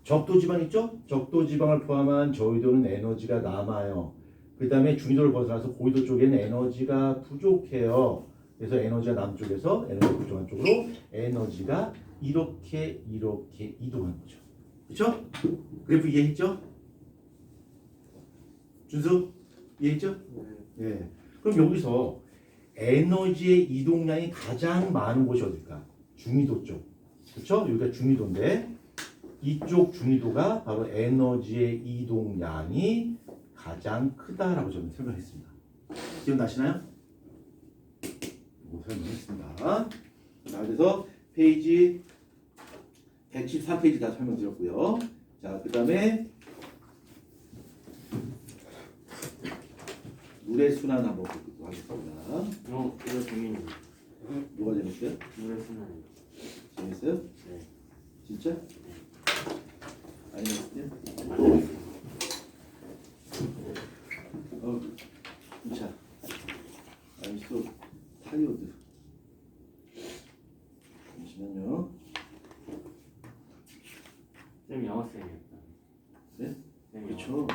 적도 지방 있죠? 적도 지방을 포함한 저위도는 에너지가 남아요. 그 다음에 중위도를 벗어나서 고위도 쪽에는 에너지가 부족해요. 그래서 에너지가 남쪽에서 에너지가 부족한 쪽으로 에너지가 이렇게 이동하는 거죠. 그렇죠? 그래프 이해했죠? 준수 이해했죠? 예. 그럼 여기서 에너지의 이동량이 가장 많은 곳이 어딜까? 중위도 쪽. 그렇죠? 여기가 중위도인데 이쪽 중위도가 바로 에너지의 이동량이 가장 크다라고 저는 설명했습니다. 기억나시나요? 이거 설명했습니다. 자, 그래서 페이지 113페이지 다 설명드렸고요. 자, 그 다음에 물의 순환 한번 보도록 하겠습니다. 이거 재밌는 뭐가 재밌어요? 물의 순환. 재밌어요? 네. 진짜? 아니면 자, 아이소 타이어드. 잠시만요. 쌤 영어 쌤이었다. 네? 쌤 그렇죠.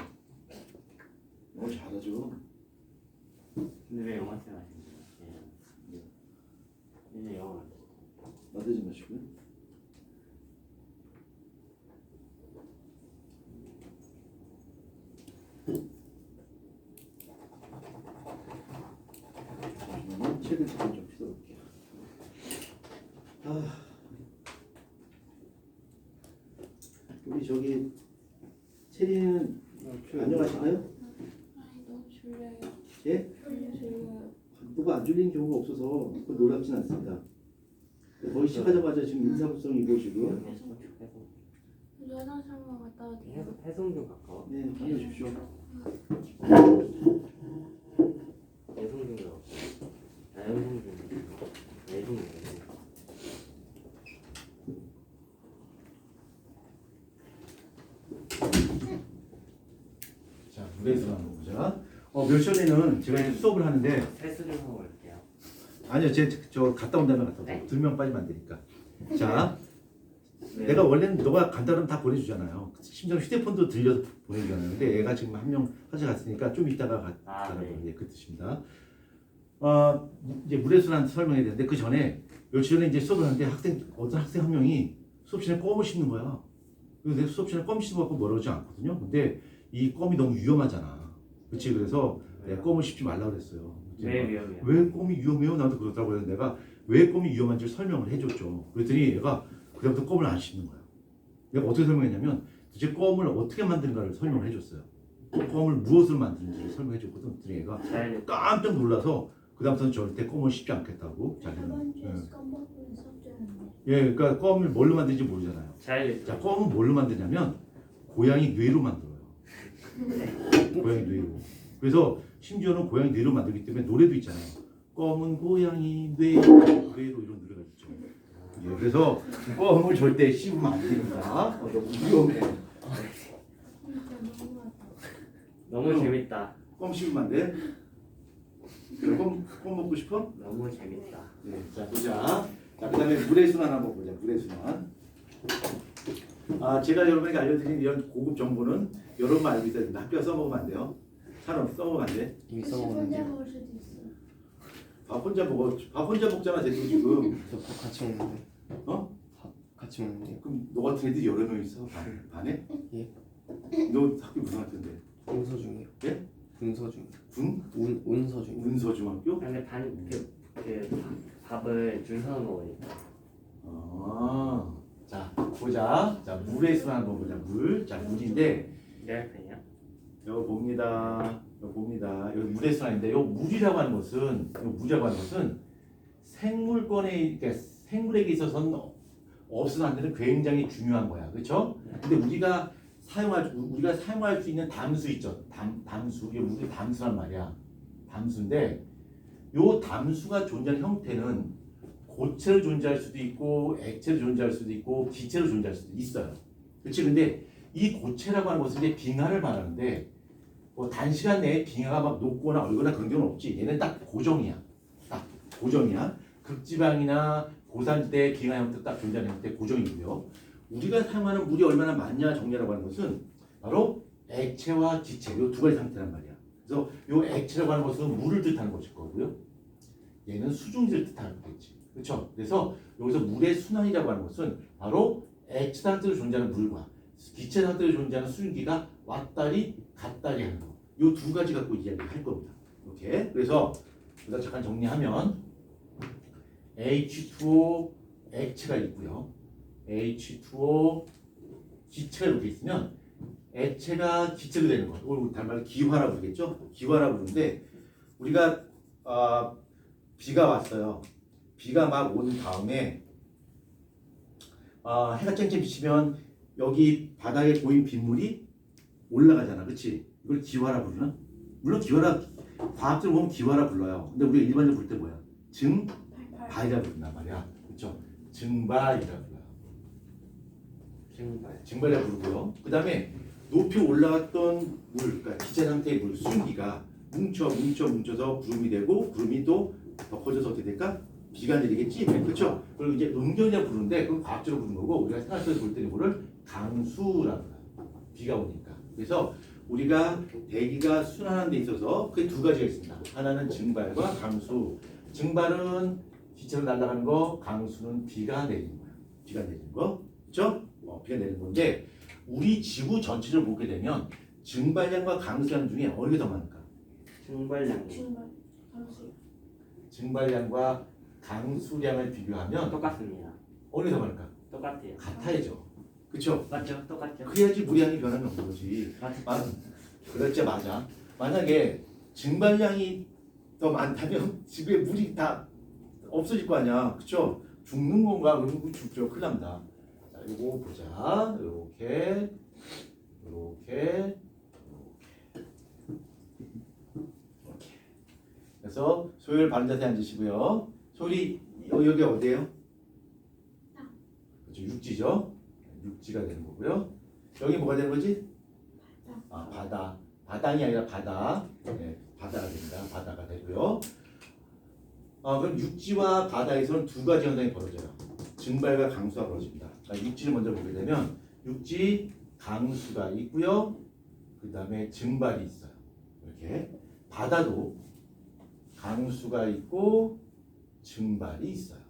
영어 잘하죠. 근데 왜 영어 쌤 하시는 거예요? 이제 영어. 나대지 마시고요. 잠시만요. 책을 좀 펴볼게요. 우리 저기 체리는 안녕하시나요? 아니 너무 졸려요. 예? 너무 졸려요. 누가 안 졸리는 경우가 없어서 놀랍진 않습니다. 거의 시작하자마자 지금 인사불성이고 지금 근데 화장실 한번 갔다 와도 돼요? 해송 좀 가까워. 네, 다녀오십시오. 해송 좀 가까워. 해송 좀. 해송 좀. 자, 물에서 한번 보자. 몇 시간에는 제가 이제 수업을 하는데 세수 좀 하고 올게요. 아니요, 저 갔다 온다면 갔다 네. 오고 2명 빠지면 안 되니까. 자, 네. 내가 원래는 너가 간다면 다 보내주잖아요. 심지어 휴대폰도 들려서 보내주잖아요. 근데 애가 지금 한 명 화장실 갔으니까 좀 이따가 갔다라고 네. 그 뜻입니다. 이제 물에서는 설명해야 되는데 그 전에 며칠 전에 이제 수업을 하는데 어떤 학생 한 명이 수업실에 껌을 씹는 거야. 그래서 내 수업실에 껌 씹어갖고 멀어지지 않거든요. 근데 이 껌이 너무 위험하잖아. 그렇지? 그래서 내가 껌을 씹지 말라고 그랬어요. 왜 위험해요? 왜 껌이 위험해요? 나도 그렇다고 해서 내가 왜 껌이 위험한지 설명을 해줬죠. 그랬더니 얘가 그다음부터 껌을 안 씹는 거야. 내가 어떻게 설명했냐면 도대체 껌을 어떻게 만드는가를 설명을 해줬어요. 껌을 무엇으로 만드는지를 설명해줬거든. 그랬더니 얘가 잘 깜짝 놀라서 그다음부터는 절대 껌을 씹지 않겠다고 자기는. 저번 예. 주에 껌먹고 있었잖아요. 예, 그러니까 껌을 뭘로 만드는지 모르잖아요. 잘. 자, 껌은 뭘로 만드냐면 고양이 뇌로 만들어요. 고양이 뇌로. 그래서 심지어는 고양이 뇌로 만들기 때문에 노래도 있잖아요. 검은 고양이 뇌로 이런 노래가 있죠. 예, 그래서 껌을 절대 씹으면 안 됩니다. 너무 위험해. 진짜 너무하다. 너무 재밌다. 껌 씹으면 안 돼. 그래, 껌 먹고 싶어? 너무 재밌다. 네, 자 보자. 자, 그다음에 물의 순환 한번 보자. 물의 순환. 제가 여러분에게 알려드린 이런 고급 정보는 여러분만 알고 있어야 됩니다. 학교에 써먹으면 안 돼요. 사람 써먹으면 안 돼. 이미 혼자 써먹었는데 먹을 수도 있어. 밥 혼자 먹어. 밥 혼자 먹잖아, 쟤도 지금. 저 밥 같이 먹는데 어? 밥 같이 먹는데요. 그럼 너 같은 애들이 여러 명 있어? 반에? 예. 너 학교 무슨 학교인데? 운서 중이요. 예? 운서 중. 군? 운서 중. 운서중학교? 근데 밥을 줄 서서 먹으니까. 자 보자. 자 물의 순환 한번 보자. 물. 자 물인데 내 할팬이야? 여기 봅니다. 여기 봅니다. 여기 물의 순환인데 요 물이라고 하는 것은 생물권에 그러니까 생물에게 있어서는 없어서는 안 되는 굉장히 중요한 거야. 그렇죠? 근데 우리가 사용할 수 있는 담수 있죠. 담수. 이게 우리 담수란 말이야. 담수인데 요 담수가 존재하는 형태는 고체로 존재할 수도 있고 액체로 존재할 수도 있고 기체로 존재할 수도 있어요. 그렇지? 근데 이 고체라고 하는 것은 이제 빙하를 말하는데 뭐 단시간 내에 빙하가 막 녹거나 얼거나 그런 경우는 없지. 얘는 딱 고정이야. 딱 고정이야. 극지방이나 고산지대 빙하 형태 딱 존재하는 형태 고정이고요. 우리가 사용하는 물이 얼마나 많냐 정리라고 하는 것은 바로 액체와 기체 이 두 가지 상태란 말이야. 그래서 이 액체라고 하는 것은 물을 뜻하는 것일 거고요. 얘는 수증기를 뜻하는 거겠지. 그렇죠? 그래서 여기서 물의 순환이라고 하는 것은 바로 액체 상태로 존재하는 물과 기체 상태로 존재하는 수증기가 왔다리 갔다리 하는 거. 이 두 가지 갖고 이야기할 겁니다. 이렇게. 그래서 그래서 잠깐 정리하면 H2O 액체가 있고요. H2O 기체가 이렇게 있으면 액체가 기체로 되는 거. 이걸 다른 말로 기화라고 부르겠죠? 기화라고 부르는데 우리가 비가 왔어요. 비가 막 온 다음에 해가 쨍쨍 비치면 여기 바닥에 보인 빗물이 올라가잖아. 그렇지? 이걸 기화라 부르나? 물론 기화라 과학적으로 보면 기화라 불러요. 근데 우리가 일반적으로 부를 때 뭐야? 증발이라 부른단 말이야. 그렇죠? 증발이라 불러요. 증발이라 부르고요. 그 다음에 높이 올라갔던 물, 그러니까 기체 상태의 물, 수증기가 뭉쳐서 구름이 되고 구름이 또 더 커져서 어떻게 될까? 비가 내리겠지? 그렇죠? 그리고 이제 음경이라 부르는데 그건 과학적으로 부르는 거고 우리가 생활에서 볼 때는 뭐를 강수라고 해요. 비가 오니까. 그래서 우리가 대기가 순환하는 데 있어서 그게 두 가지가 있습니다. 하나는 증발과 강수. 증발은 기체로 날아가는 거, 강수는 비가 내리는 거예요. 비가 내리는 거. 그렇죠? 비가 내리는 건데 우리 지구 전체를 보게 되면 증발량과 강수량 중에 어느 게 더 많을까? 증발량. 증발량과 강수량을 비교하면 똑같습니다. 어느 게 더 많을까? 똑같아요. 같아야죠. 그렇죠? 맞죠? 똑같죠? 그래야지 물량이 변함이 없는 거지. 맞죠? 그렇지, 맞아. 만약에 증발량이 더 많다면 집에 물이 다 없어질 거 아니야. 그쵸? 죽는 건가? 그러면 죽죠. 큰일 납니다. 자, 이거 보자. 이렇게. 그래서 소율 바른 자세에 앉으시고요. 소율이 여기 어디예요? 그렇죠. 육지죠. 육지가 되는 거고요. 여기 뭐가 되는 거지? 바다. 바당이 아니라 바다. 네, 바다가 됩니다. 바다가 되고요. 그럼 육지와 바다에서는 두 가지 현상이 벌어져요. 증발과 강수가 벌어집니다. 그러니까 육지를 먼저 보게 되면 육지 강수가 있고요. 그 다음에 증발이 있어요. 이렇게 바다도 강수가 있고 증발이 있어요.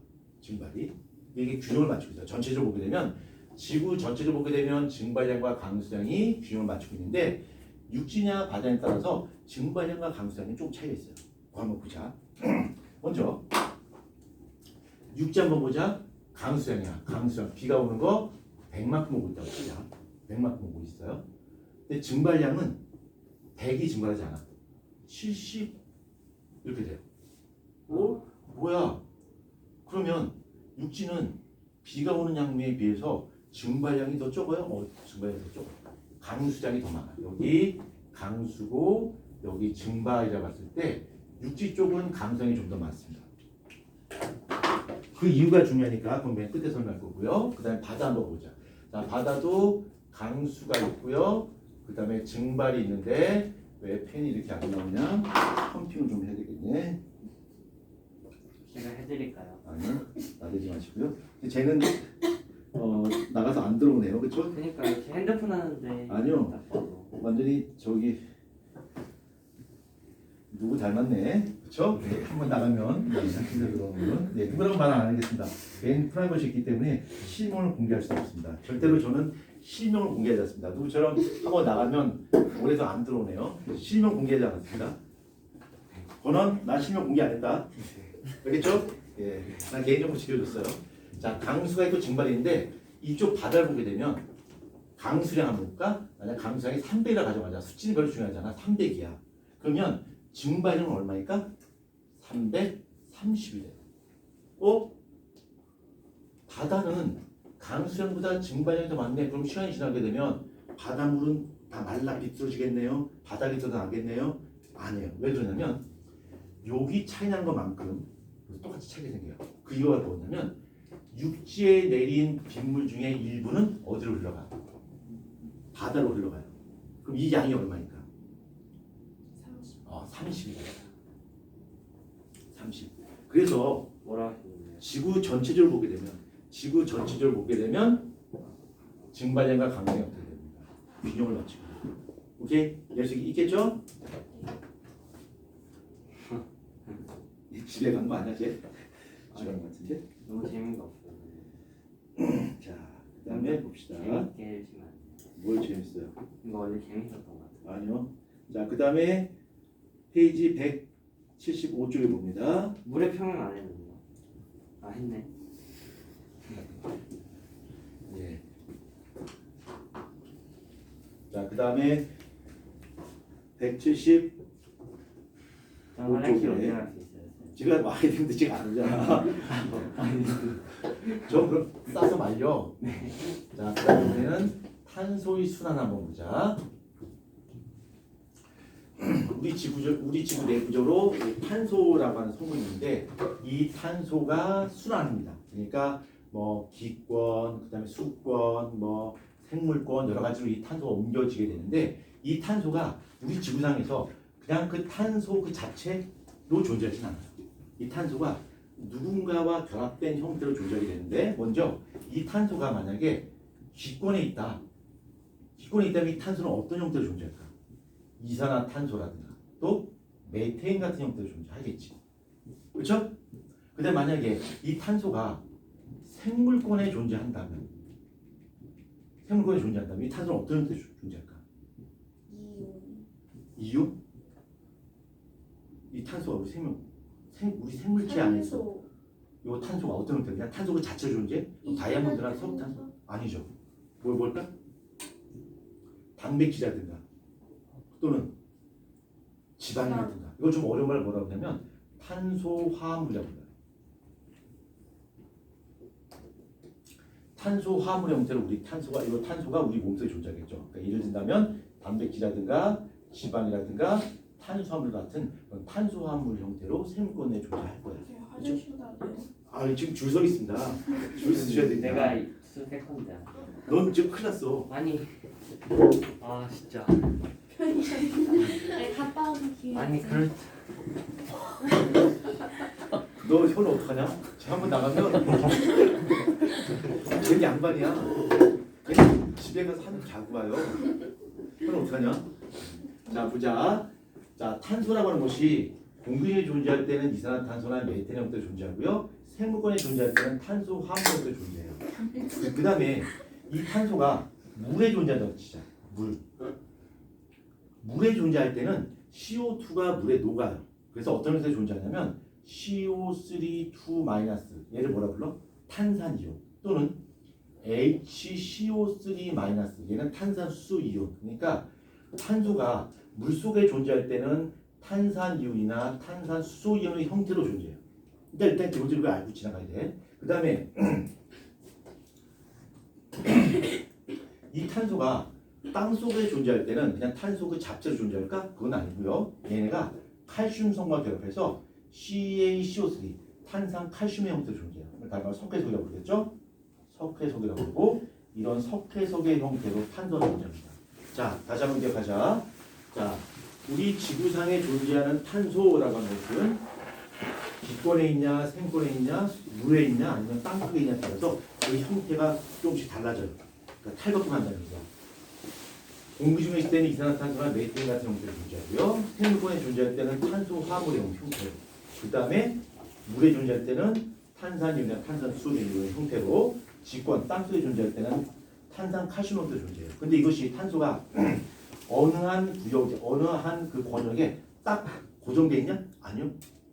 증발이 이게 균형을 맞추고 있어요. 전체적으로 보게 되면 지구 전체적으로 보게 되면 증발량과 강수량이 균형을 맞추고 있는데 육지냐 바다에 따라서 증발량과 강수량이 좀 차이가 있어요. 그거 한번 보자. 먼저 육지 한번 보자. 강수량이야. 강수량 비가 오는 거 100만큼 오고 있다고 보자. 100만큼 오고 있어요. 근데 증발량은 100이 증발하지 않아. 70 이렇게 돼요. 뭐야? 그러면 육지는 비가 오는 양에 비해서 증발량이 더 적어요? 증발량이 더 적어요. 강수량이 더 많아. 여기 강수고 여기 증발이라고 봤을 때 육지 쪽은 강수량이 좀 더 많습니다. 그 이유가 중요하니까 그건 맨 끝에 설명할 거고요. 그 다음에 바다 한번 보자. 자, 바다도 강수가 있고요. 그 다음에 증발이 있는데 왜 펜이 이렇게 안 나오냐? 펌핑을 좀 해야 되겠네. 제가 해드릴까요? 아니요, 나대지 마시고요. 쟤는 나가서 안 들어오네요, 그렇죠? 그러니까 제 핸드폰 하는데. 아니요. 딱 봐도. 완전히 저기 누구 닮았네, 그렇죠? 네, 한번 나가면 들어오면 네, 누구라고 말 안 하겠습니다. 개인 프라이버시 있기 때문에 실명을 공개할 수 없습니다. 절대로 저는 실명을 공개하지 않습니다. 누구처럼 한번 나가면 오래서 안 들어오네요. 실명 공개하지 않았습니다. 권원, 나 실명 공개 안 했다. 알겠죠? 예, 난 개인정보 지켜줬어요. 자, 강수가 있고 증발이 있는데 이쪽 바다를 보게 되면 강수량 한번 볼까? 만약 강수량이 300이라 가져가자. 수치는 별로 중요하잖아. 300이야. 그러면 증발량은 얼마니까? 330이 돼요. 바다는 강수량보다 증발량이 더 많네. 그럼 시간이 지나게 되면 바닷물은 다 말라 비틀어지겠네요. 바닥이 더 나겠네요. 아니에요. 왜 그러냐면 여기 차이 나는 것만큼 똑같이 차이가 생겨요. 그 이유가 뭐냐면 육지에 내린 빗물 중에 일부는 어디로 흘러가? 바다로 흘러가요. 그럼 이 양이 얼마니까? 30이 돼요. 30. 그래서 뭐라 하시는데요? 지구 전체적으로 보게 되면 증발량과 강수량이 어떻게 됩니까? 균형을 맞추고. 오케이? 녀석이 있겠죠? 집에 간 거 아니야, 쟤? 집에 간 거 같은데? 너무 재미가 없어요. 자, 그 다음에 봅시다. 재밌게 해주시면 안 돼요. 뭘 재밌어요? 이거 원래 재밌었던 것 같아요. 아니요. 자, 그 다음에 페이지 75쪽에 봅니다. 물의 평형 안 했는데요. 아 했네. 예. 자, 그 다음에 170 저는 화장실 오쪽에. 언제 갈 수 있어요? 지금 와야 되는데 지금 안 오잖아. 좀 그럼 싸서 말려. 자, 그 다음에는 탄소의 순환 한번 보자. 우리 지구 내부적으로 탄소라고 하는 성분이 있는데 이 탄소가 순환입니다. 그러니까 뭐 기권, 그다음에 수권, 뭐 생물권 여러 가지로 이 탄소가 옮겨지게 되는데 이 탄소가 우리 지구상에서 그냥 그 탄소 그 자체로 존재하진 않아요. 이 탄소가 누군가와 결합된 형태로 존재하게 되는데 먼저 이 탄소가 만약에 기권에 있다. 기권에 있다면 이 탄소는 어떤 형태로 존재할까? 이산화탄소라든가 또 메테인 같은 형태로 존재하겠지. 그렇죠? 근데 만약에 이 탄소가 생물권에 존재한다면 이 탄소는 어떤 형태로 존재할까? 이유? 이 탄소가 우리 생물체 안에서 이 탄소가 어떤 형태로 그냥 탄소 그 자체로 존재? 다이아몬드나 석탄소? 아니죠. 뭘까? 단백질이라든가 또는 지방이라든가 이걸 좀 어려운 말 뭐라고 하냐면 탄소화합물이라고 합니다. 탄소화합물의 형태로 우리 탄소가 우리 몸속에 존재하겠죠. 그러니까 예를 든다면 단백질이라든가 지방이라든가 탄수화물 같은 그런 탄소화합물 형태로 생물권 내에 존재할 거예요. 화장실 가야 돼요. 아 지금 줄 서 있습니다. 줄 서셔야 됩니다. 내가 수색 혼자. 넌 지금 큰일 났어. 아니. 아 진짜. 아니 갔다 오는 기회. 아니 그럴. 너 현우 어떡하냐? 쟤 한번 나가면 쟤는 양반이야. 그냥 집에 가서 한숨 자고 와요. 현우 어떡하냐? 자 보자. 자 탄소라고 하는 것이 공기에 존재할 때는 이산화탄소나 메테인 형태로 존재하고요. 생물권에 존재할 때는 탄소 화합물 형태로 존재해요. 그 다음에 이 탄소가 물에 존재한다고 치자. 물에 존재할 때는 CO2가 물에 녹아요. 그래서 어떤 형태로 존재하냐면 CO3 2- 얘를 뭐라 불러? 탄산이온 또는 HCO3- 얘는 탄산수 이온. 그러니까 탄소가 물속에 존재할 때는 탄산이온이나 탄산수소 이온의 형태로 존재해요. 일단 기본적으로 알고 지나가야 돼. 그 다음에 이 탄소가 땅 속에 존재할 때는 그냥 탄소 그 자체로 존재할까? 그건 아니고요. 얘네가 칼슘성과 결합해서 CaCO3 탄산 칼슘의 형태로 존재해요. 다른 말 석회석이라고 부르겠죠? 석회석이라고 부르고 이런 석회석의 형태로 탄소는 존재합니다. 자, 다시 한번 기억하자. 자, 우리 지구상에 존재하는 탄소라고 하는 것은 기권에 있냐, 생권에 있냐, 물에 있냐, 아니면 땅 속에 있냐에 따라서 그 형태가 조금씩 달라져요. 그러니까 탈바꿈한다는 거죠. 공기 중에 있을 때는 이산화탄소나 메테인 같은 형태로 존재하고요. 생물권에 존재할 때는 탄소 화합물의 형태로. 그 다음에 물에 존재할 때는 탄산이나 탄산수소의 형태로. 지권, 땅속에 존재할 때는 탄산 칼슘 형태로 존재해요. 근데 이것이 탄소가 어느 한 구역, 어느 한 그 권역에 딱 고정돼 있냐? 아니요.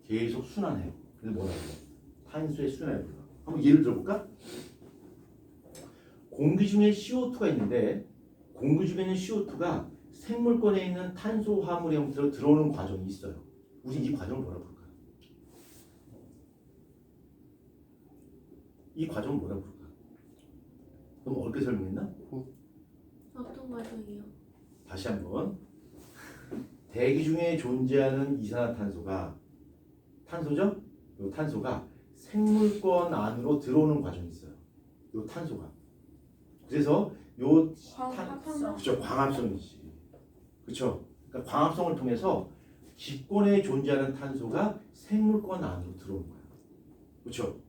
계속 순환해요. 그래서 뭐라고 해요? 탄소의 순환을 불러. 한번 예를 들어볼까? 공기 중에 CO2가 있는데 공기 중에 있는 CO2가 생물권에 있는 탄소 화합물의 형태로 들어오는 과정이 있어요. 우리 이 과정을 뭐라고 부를까요? 이 과정을 뭐라고 부를까요? 너무 어렵게 설명했나? 어떤 과정이요? 다시 한번. 대기 중에 존재하는 이산화탄소가 탄소죠? 이 탄소가 생물권 안으로 들어오는 과정이 있어요. 이 탄소가. 그래서 요 그렇죠. 광합성이지. 그렇죠. 그러니까 광합성을 통해서 기권에 존재하는 탄소가 생물권 안으로 들어오는 거야. 그렇죠.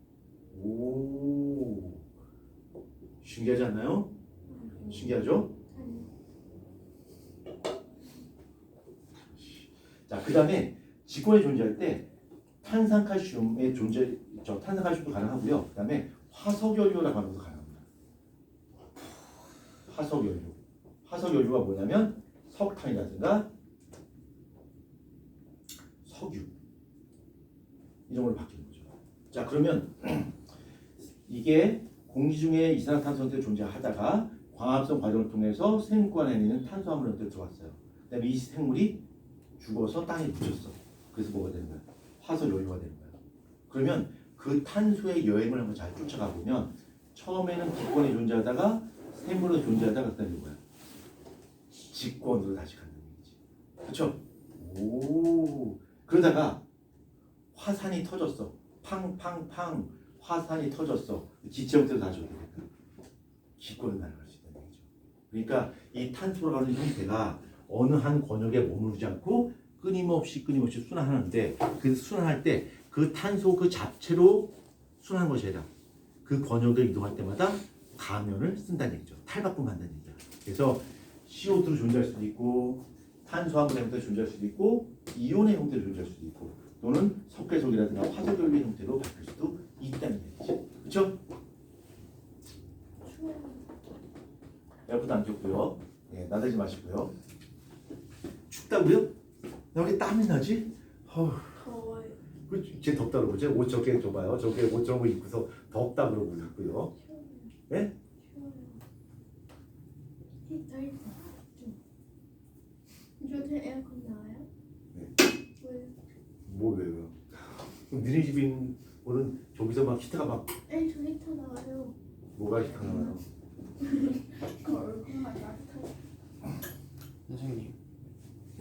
오, 신기하지 않나요? 신기하죠? 자, 그 다음에 지권에 존재할 때 탄산칼슘의 존재, 탄산칼슘도 가능하고요. 그 다음에 화석연료라고 하는 것도 가능합니다. 화석연료. 화석연료가 뭐냐면 석탄이라든가 석유 인정으로 바뀌는 거죠. 자, 그러면 이게 공기 중에 이산화탄소 형태로 존재하다가 광합성 과정을 통해서 생물권 안에 있는 탄수화물 형태로 들어왔어요. 그다음에 이 생물이 죽어서 땅에 묻혔어. 그래서 뭐가 되는 거야? 화석 연료가 되는 거야. 그러면 그 탄소의 여행을 한번 잘 쫓아가 보면 처음에는 기권이 존재하다가 생물로 존재하다가 그다음에 뭐야? 직권으로 다시 간다는 얘기지. 그렇죠? 오. 그러다가 화산이 터졌어. 팡팡팡 화산이 터졌어. 기체 형태로 다시 오게 될까? 기권을 날아갈 수 있다는 얘기죠. 그러니까 이 탄소라고 하는 형태가 어느 한 권역에 머무르지 않고 끊임없이 순환하는데 그 순환할 때 그 탄소 그 자체로 순환하는 것이 아니라 그 권역을 이동할 때마다 가면을 쓴다는 얘기죠. 탈바꿈한다는 얘기죠. 그래서 CO2로 존재할 수도 있고 탄수화물의 형태로 존재할 수도 있고 이온의 형태로 존재할 수도 있고 또는 석회속이라든가 화석연료의 형태로 바뀔 수도 있다는 얘기죠. 그렇죠? 에어컨 안 켰고요. 예, 나대지 마시고요. 춥다고요? 여기 땀이 나지? 더워요. 쟤 덥다 그러고 옷 저게 줘봐요. 저게 옷 저런 거 입고서 덥다 그러고 있고요. 예? 히터 히터. 요즘 에어컨 나와요? 네. 왜? 뭐 왜요? 그럼 니네 집에 있는 거는 저기서 막 히터가 막 아니 저 히터 나와요. 뭐가 히터 나와요? 그 얼굴만 따뜻하게. 선생님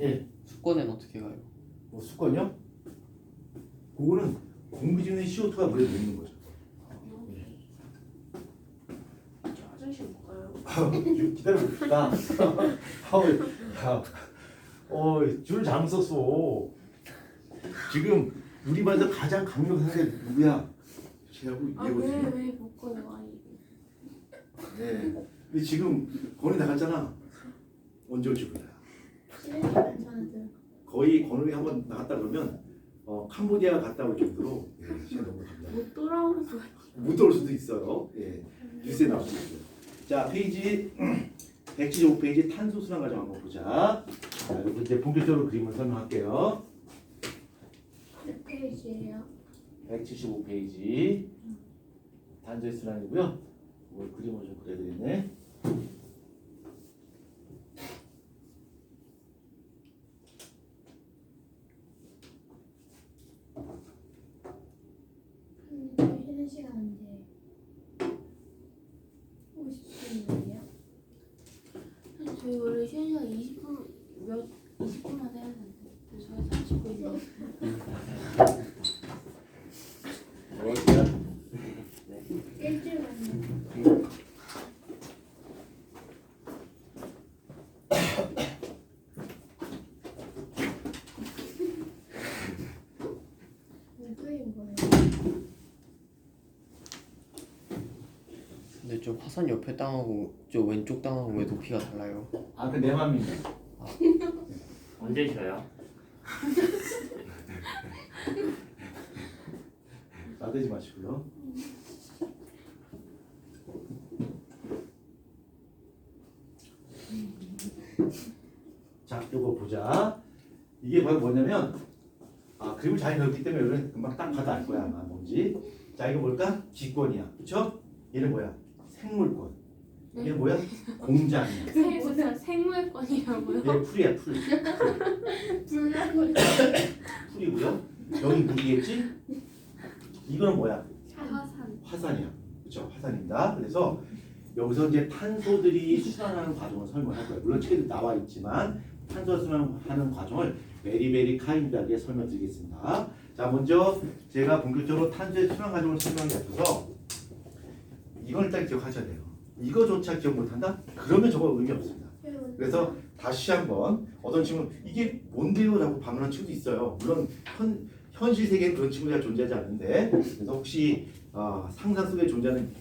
예. 수권에는 어떻게 가요? 뭐 수건요? 그거는 공기 중에 CO2가 물에 녹는 거죠. 저 화장실 못 가요? 기다려봅시다. 줄 잘못 썼어. 지금 우리 반에서 가장 강력한 게 누구야? 쟤하고 얘거든요. 왜 못 가요? 아니. 네. 근데 지금 건이 나갔잖아. 언제 올지 몰라. 시간이 괜찮은데. 거의 건우이 한번 나갔다 그러면 캄보디아 갔다 올 정도로 시간 너무 갑니다. 못 돌아오는 거 같아. 못 들어올 수도 있어요. 예. 뉴스에 나올 수도 있어요. 자, 페이지 175페이지 탄소 순환 과정 한번 보자. 자, 여기 이제 본격적으로 그림을 설명할게요. 몇 페이지예요? 175페이지 탄소의 순환이고요. 뭘 그림을 좀 그려야 되겠네. 쉬는 시간 언제? 50분이에요? 저희 원래 쉬는 시간 20분만 해야 되는데 저희 30분이요. 어디야? 일주일만요. 누구인 거예요? 근데 저 화산 옆에 땅하고 저 왼쪽 땅하고 왜 높이가 달라요? 아, 그 내 맘입니다. 언제 쉬어요? 나대지 마시고요. 자, 이거 보자. 이게 바로 뭐냐면 그림을 잘 그렸기 때문에 여러분 금방 딱 봐도 알 거야 아마 뭔지. 자, 이거 뭘까? 기권이야, 그렇죠? 얘는 뭐야? 생물권. 얘는 뭐야? 공장이야. 무슨 생물권이라고요? 얘 풀이야, 풀. 불나고 풀이고요. 여기 물이겠지? 이거는 뭐야? 화산. 화산이야. 그렇죠? 화산입니다. 그래서 여기서 이제 탄소들이 순환하는 과정을 설명할 거예요. 물론 책에도 나와 있지만 탄소 순환하는 과정을 베리베리 카인드하게 설명드리겠습니다. 자, 먼저 제가 본격적으로 탄소의 순환 과정을 설명하기 앞서서 이걸 일단 기억하셔야 돼요. 이거조차 기억 못한다? 그러면 저거 의미 없습니다. 그래서 다시 한번 어떤 친구는 이게 뭔데요? 라고 반문한 친구도 있어요. 물론 현실 세계에는 그런 친구가 존재하지 않는데 그래서 혹시 상상 속에 존재하는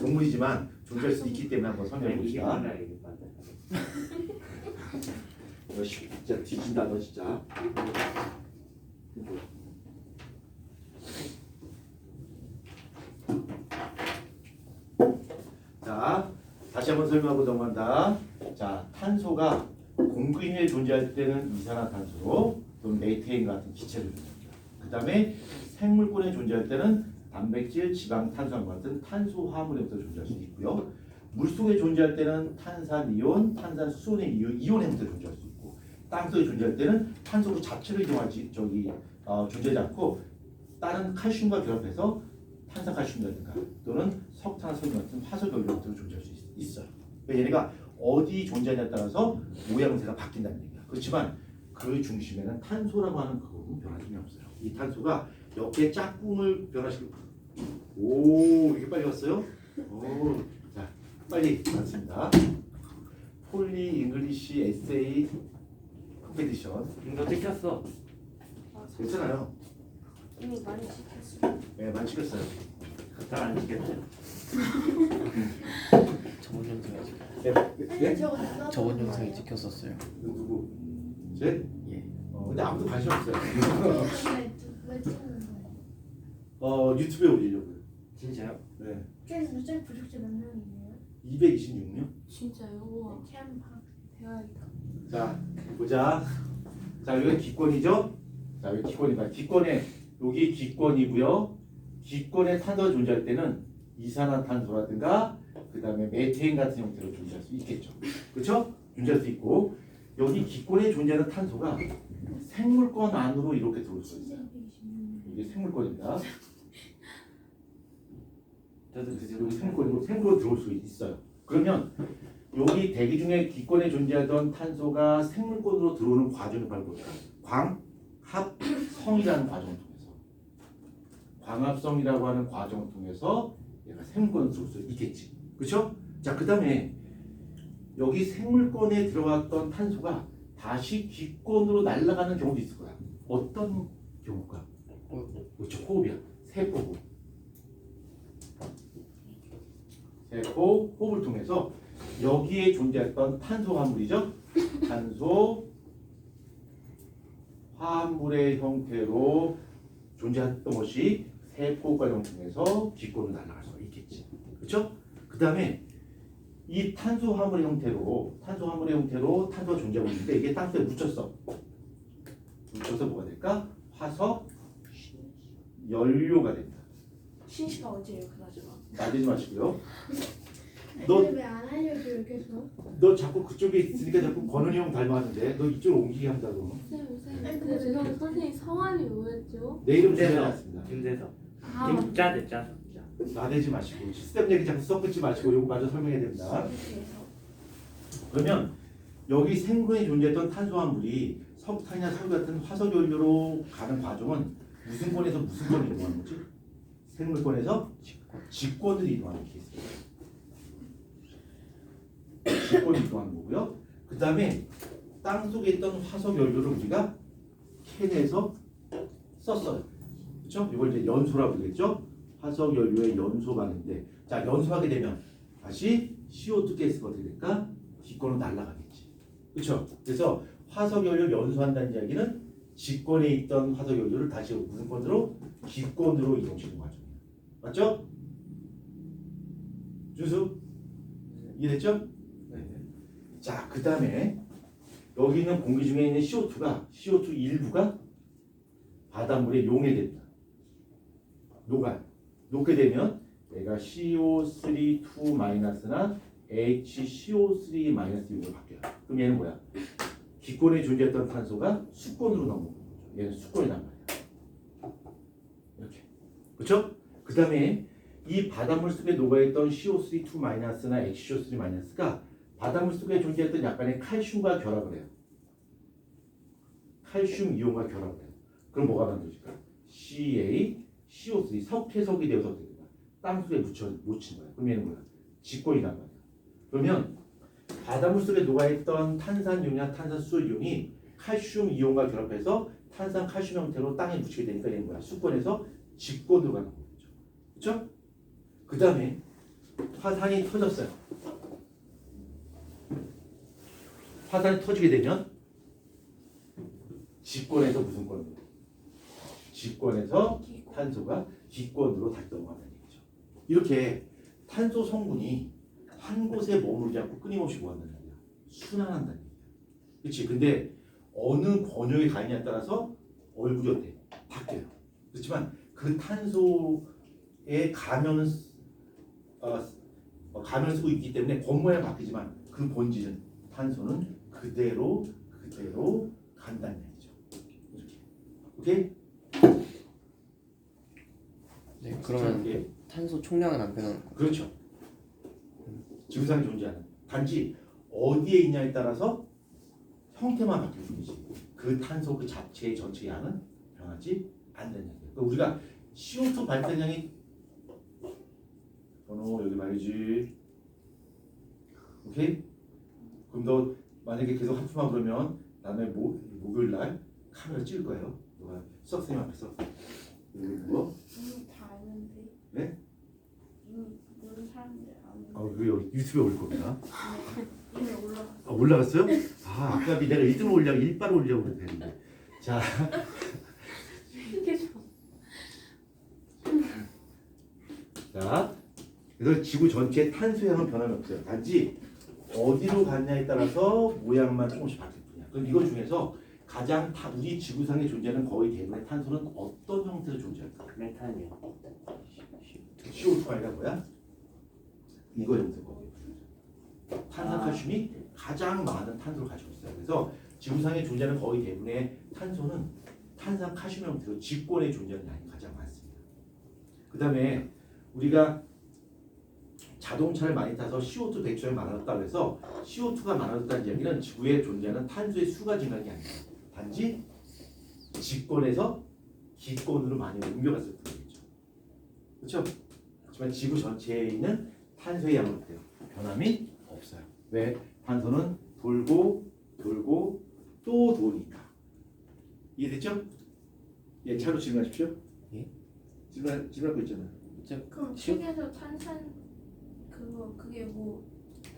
동물이지만 존재할 수 있기 때문에 한번 설명해 봅시다. 너 진짜 뒤진다 너 진짜. 자, 다시 한번 설명하고 넘어간다. 자, 탄소가 공기에 존재할 때는 이산화탄소 또는 메테인 같은 기체를 존재합니다. 그 다음에 생물권에 존재할 때는 단백질, 지방, 탄수화물 같은 탄소 화물의 형태로 존재할 수 있고요. 물속에 존재할 때는 탄산이온, 탄산수소의 이온의 형태로 존재할 수 있고, 땅속에 존재할 때는 탄소 자체로 이동하지 존재하지 않고 다른 칼슘과 결합해서 탄산칼슘이라든가 또는 석탄소금 같은 화석 연료 형태로 존재할 수 있어요. 그러니까 얘네가 어디 존재하냐에 따라서 모양새가 바뀐다는 얘기야. 그렇지만 그 중심에는 탄소라고 하는 그거는 변화점이 없어요. 이 탄소가 옆에 짝꿍을 변화시키고 오 이렇게 빨리 왔어요? 오, 자 빨리 왔습니다. 폴리 잉글리시 에세이 컴페티션 이거 찍혔어. 괜찮아요. 이미 많이 시켰어요. 네 많이 시켰어요. 잘안 찍혔어요. 저번 영상에 찍- 예? 저거 누가 저번 보는 영상에 거예요? 찍혔었어요. 누구? 제? 예. 근데 아무도 관심 없어요. 왜 찍는 거예요? 유튜브에 올리려고요. 진짜요? 네. 쟤 구독자 몇 명이에요? 226명. 진짜요? 우와. 참 배워야겠다. 자 보자. 자 여기 기권이죠. 자 여기 기권이다. 기권에 여기 기권이고요. 기권에 탄소가 존재할 때는 이산화탄소라든가 그 다음에 메테인 같은 형태로 존재할 수 있겠죠. 그렇죠? 존재할 수 있고 여기 기권에 존재하는 탄소가 생물권 안으로 이렇게 들어올 수 있어요. 이게 생물권입니다. 저도 그 여기 생물권으로 들어올 수 있어요. 그러면 여기 대기 중에 기권에 존재하던 탄소가 생물권으로 들어오는 과정이 바로 뭐예요? 광합성이라는 과정을 통해서 광합성이라고 하는 과정을 통해서 얘가 생물권으로 들어올 수 있겠지. 그렇죠? 자, 그 다음에 여기 생물권에 들어갔던 탄소가 다시 기권으로 날아가는 경우도 있을 거야. 어떤 경우가? 그렇죠. 호흡이야. 세포호흡. 세포 호흡을 통해서 여기에 존재했던 탄소 화물이죠. 탄소 화물의 형태로 존재했던 것이 세포 과정을 통해서 기권으로 날아갈 수가 있겠지. 그렇죠? 그 다음에 이 탄소 화물의 형태로 탄소가 존재하고 있는데 이게 땅속에 묻혔어. 묻혀서 뭐가 될까? 화석 연료가 된다. 신시가 어제예요, 그나저나. 나대지 마시고요. 너- 왜안 알려줘요, 계속? 너 자꾸 그쪽에 있으니까 자꾸 권은이 형 닮아하는데 너 이쪽으로 옮기게 한다고. 쌤, 근데 죄송한데 선생님 성함이 뭐였죠? 내 이름 김대성. 주셔놨습니다. 김대성. 아, 짜대 짜. 나대지 마시고 시스템 얘기 자꾸 섞지 마시고 이거 마저 설명해야 됩니다. 그래서 그러면 여기 생물에 존재했던 탄소화물이 석탄이나 석유 같은 화석 연료로 가는 과정은 무슨 권에서 무슨 권으로 이동하는 거지? 생물권에서 직권으로 이동하는 케이스예요. 직권으로 이동하는 거고요. 그 다음에 땅 속에 있던 화석 연료를 우리가 캔에서 썼어요. 그렇죠? 이걸 이제 연소라고 그러겠죠? 화석 연료의 연소반인데, 자 연소하게 되면 다시 CO2 가스가 어떻게 될까? 기권으로 날아가겠지. 그렇죠? 그래서 화석 연료 연소한다는 이야기는 직권에 있던 화석 연료를 다시 무슨 권으로? 기권으로 이동시키는 과정이에요. 맞죠? 준수? 이해됐죠? 네. 자, 그 다음에 여기 있는 공기 중에 있는 CO2 일부가 바닷물에 용해됩니다. 녹아요. 녹게 되면 얘가 CO3-2-나 HCO3- 이용으로 바뀌어요. 그럼 얘는 뭐야? 기권에 존재했던 탄소가 수권으로 넘어오는 거죠. 얘는 수권이란 말이야. 이렇게. 그렇죠? 그 다음에 이 바닷물 속에 녹아있던 CO3-2-나 HCO3-가 바닷물 속에 존재했던 약간의 칼슘과 결합을 해요. 칼슘 이온과 결합을 해요. 그럼 뭐가 만들어질까? CaCO3 석회석이 되어서 어떻게 될까? 땅속에 묻힌 거야. 그럼 얘는 뭐야? 직권이란 말이야. 그러면 바닷물 속에 녹아있던 탄산이온이나 탄산수소 이온이 칼슘 이온과 결합해서 탄산 칼슘 형태로 땅에 묻히게 되니까 얘는 뭐야? 수권에서 직권으로 가는 거죠. 그렇죠? 그 다음에 화산이 터졌어요. 화산이 터지게 되면 직권에서 무슨 권으로? 직권에서 탄소가 기권으로 다시 넘어간다는 얘기죠. 이렇게 탄소 성분이 한 곳에 머무르지 않고 끊임없이 뭐 한다는 얘기야? 순환한다는 얘기야. 그렇지? 근데 어느 권역에 가 있냐에 따라서 얼굴이 어때? 바뀌어요. 그렇지만 그 탄소에 가면을 가면을 쓰고 있기 때문에 겉모양 바뀌지만 그 본질은 탄소는 그대로 간다는 얘기죠. 이렇게. 오케이? 네, 그러면 예. 탄소 총량은 안 변하는 거. 그렇죠. 지구상에 존재하는 단지 어디에 있냐에 따라서 형태만 바뀔 뿐이지 그 탄소 그 자체의 전체 양은 변하지 않는다는 얘기예요. 그러니까 우리가 CO2 발생량이 번호 여기 말이지. 오케이? 그럼 너 만약에 계속 하품하고 그러면 다음에 목요일 날 카메라 찍을 거예요. 너가 수학 선생님 앞에서 여기 뭐? 이미 다 아는데. 네? 이미 모르는 사람들 아는데. 그 여기 유튜브에 올 겁니다. 이미 올라갔어. 올라갔어요? 아까 내가 1등 올려고 일바로 올려고 그랬는데. 자, 이게 좀. 자, 그래서 지구 전체 탄소량은 변함이 없어요. 단지 어디로 갔냐에 따라서 모양만 조금씩 바뀔 뿐이야. 그럼 이거 중에서 가장 우리 지구상에 존재하는 거의 대부분의 탄소는 어떤 형태로 존재할까? 메탄이요. CO2가 아니라 뭐야? 이거 형태고. 탄산칼슘이 가장 많은 탄소를 가지고 있어요. 그래서 지구상에 존재하는 거의 대부분의 탄소는 탄산칼슘 형태로 직권에 존재하는 양이 가장 많습니다. 그 다음에 우리가 자동차를 많이 타서 CO2 배출이 많아졌다고 해서 CO2가 많아졌다는 이야기는 지구에 존재하는 탄소의 수가 증가한 게 아니에요. 단지 직권에서 기권으로 많이 옮겨갔을 뿐이죠. 그렇죠? 하지만 지구 전체에 있는 탄소의 양은 어때요? 변함이 없어요. 왜? 탄소는 돌고 또 도니까. 이해됐죠? 예, 차로 질문하십시오. 예? 질문할 거 있잖아요. 그럼 책에서 탄산 그게 뭐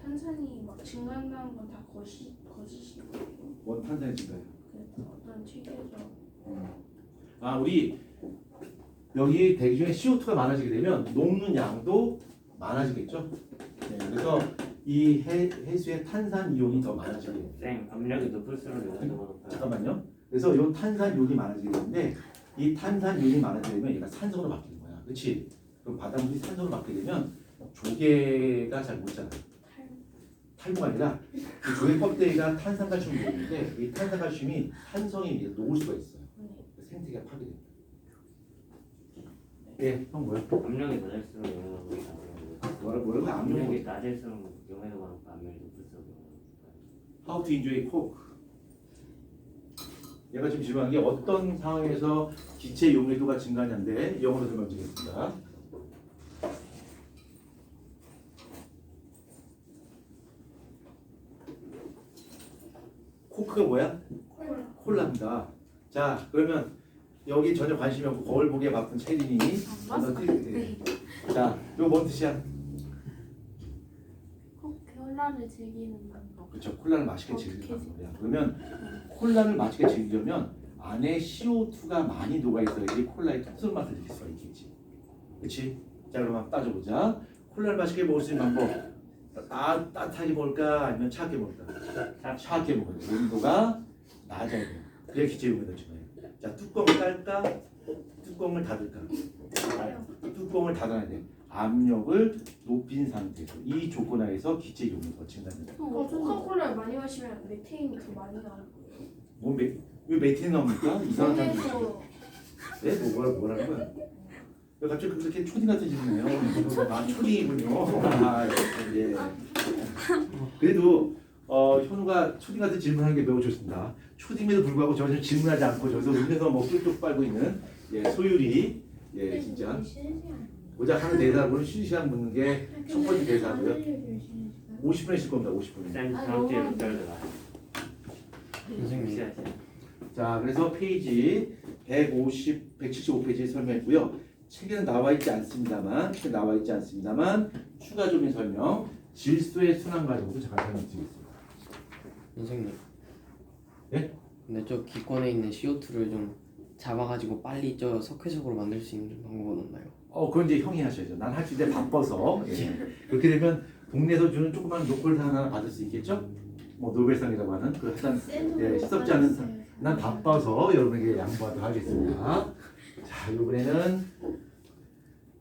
탄산이 막 증가한다는 건 다 거짓이고 원 탄산이 증가해요. 그래서 어떤 책에서 우리 여기 대기 중에 CO2가 많아지게 되면 녹는 양도 많아지겠죠. 네, 그래서 이 해수의 탄산 이온이 더 많아지게 돼요. 쌤, 압력이 높을수록 연소가 높아요. 잠깐만요. 그래서 이 탄산 이온이 많아지게 되는데 이 탄산 이온이 많아지게 되면 얘가 산소로 바뀌는 거야. 그렇지? 그럼 바닷물이 산소로 바뀌게 되면 조개가 잘 못 자라요. 탈모가 아니라 그 조개 껍데기가 탄산칼슘이 있는데 이 탄산칼슘이 산성에 녹을 수가 있어요. 생태계가 파괴됩니다. 예, 형 뭐야? 압력이 낮을수록 영해가 높아요. 뭐라고 압력이 낮을수록 영해가 높고 압력이 높을수록 영해가 높아요. How to enjoy coke? 얘가 지금 질문한 게 어떤 상황에서 기체 용해도가 증가하냐인데 영어로 설명드리겠습니다. 코크가 뭐야? 콜라입니다. 자, 그러면 여기 전혀 관심이 없고 거울 보기에 바쁜 체린이 먼저 띄 자, 이거 뭔 뜻이야? 꼭 콜라를 즐기는 방법. 그렇죠. 콜라를 맛있게 어떻게 즐기는 방법이야. 그러면 콜라를 맛있게 즐기려면 안에 CO2가 많이 녹아 있어야지 콜라의 특수 맛을 느낄 수가 있겠지. 그렇지? 자, 그럼 한번 따져보자. 콜라를 맛있게 먹을 수 있는 방법. 따뜻하게 먹을까 아니면 차갑게 먹을까? 차갑게 먹어야 돼. 온도가 낮아야 돼. 그래야 기체 용해도 증가해. 자, 뚜껑을 깔까? 뚜껑을 닫을까? 뚜껑을 닫아야 돼. 압력을 높인 상태에서 이 조건 하에서 기체 용해가 증가한다. 코카콜라를 많이 마시면 메테인이 더 많이 나올 거예요. 왜 메테인 나옵니까? 이상한 사람. 몸에서 네? 뭐라는 거야? 왜 갑자기 그렇게 초딩 같은 질문이에요? 초딩이군요. 예. 그래도 현우가 초딩 같은 질문하는 게 매우 좋습니다. 초딩에도 불구하고 전혀 질문하지 않고 저기서 울면서 뭐 꿀뚝 빨고 있는 소율이 진짜 고작 하는 대답으로 쉬는 시간 묻는 게 첫 번째 대사고요. 50분 있을 겁니다. 50분. 쌤, 다음 주에 못 들어가. 선생님. 자, 그래서 페이지 175페이지 설명했고요. 책에는 나와 있지 않습니다만 추가적인 설명, 질소의 순환 과정도 잠깐 설명드리겠습니다. 선생님. 예? 근데 저 기권에 있는 CO2를 좀 잡아가지고 빨리 저 석회적으로 만들 수 있는 방법은 없나요? 그건 이제 형이 하셔야죠. 난 할 수 있는데 바빠서. 그렇게 되면 동네에서 주는 조그만 노벨상 하나 받을 수 있겠죠? 뭐 노벨상이라고 하는 그 하여튼 시덥지 않은 상. 난 바빠서 여러분에게 양보하도록 하겠습니다. 자, 이번에는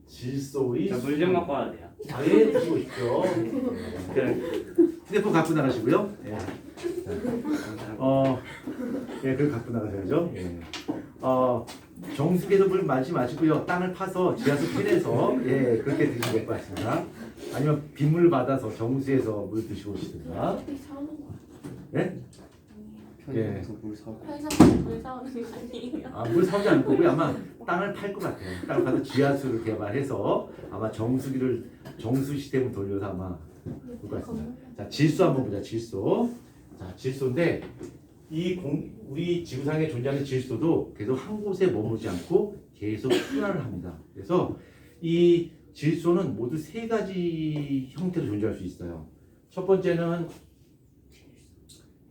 질소의 물 좀 갖고 와도 돼요. 네, 드시고 싶죠. 그럼 휴대폰 갖고 나가시고요. 예. 예, 그걸 갖고 나가셔야죠. 예. 정수기에서 물 마시지 마시고요. 땅을 파서 지하수 캔에서 예, 그렇게 드시면 될 것 같습니다. 아니면 빗물 받아서 정수에서 물 드시고 오시든가. 어떻게 사오는 거야? 예? 편의점에서 물 사고. 회사에서 물 사오는 거 아니에요? 아, 물 사오지 않을 거고요. 아마 땅을 팔 것 같아요. 땅을 파서 지하수를 개발해서 아마 정수 시스템을 돌려서 아마 볼 것 같습니다. 자, 질소 한번 보자. 질소. 자, 질소인데 우리 지구상에 존재하는 질소도 계속 한 곳에 머무르지 않고 계속 순환을 합니다. 그래서 이 질소는 모두 세 가지 형태로 존재할 수 있어요. 첫 번째는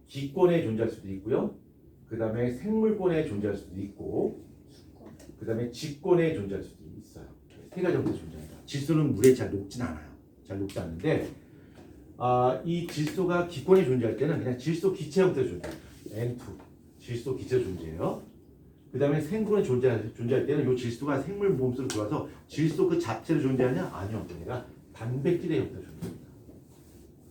기권에 존재할 수도 있고요. 그 다음에 생물권에 존재할 수도 있고, 그 다음에 직권에 존재할 수도 있어요. 세 가지 형태로 존재합니다. 질소는 물에 잘 녹진 않아요. 잘 녹지 않는데, 이 질소가 기권에 존재할 때는 그냥 질소 기체 형태로 존재해요. N2, 질소 기체로 존재해요. 그 다음에 생물권에 존재할 때는 이 질소가 생물 몸속으로 들어와서 질소 그 자체로 존재하냐? 아니요. 얘가 단백질의 형태로 존재합니다.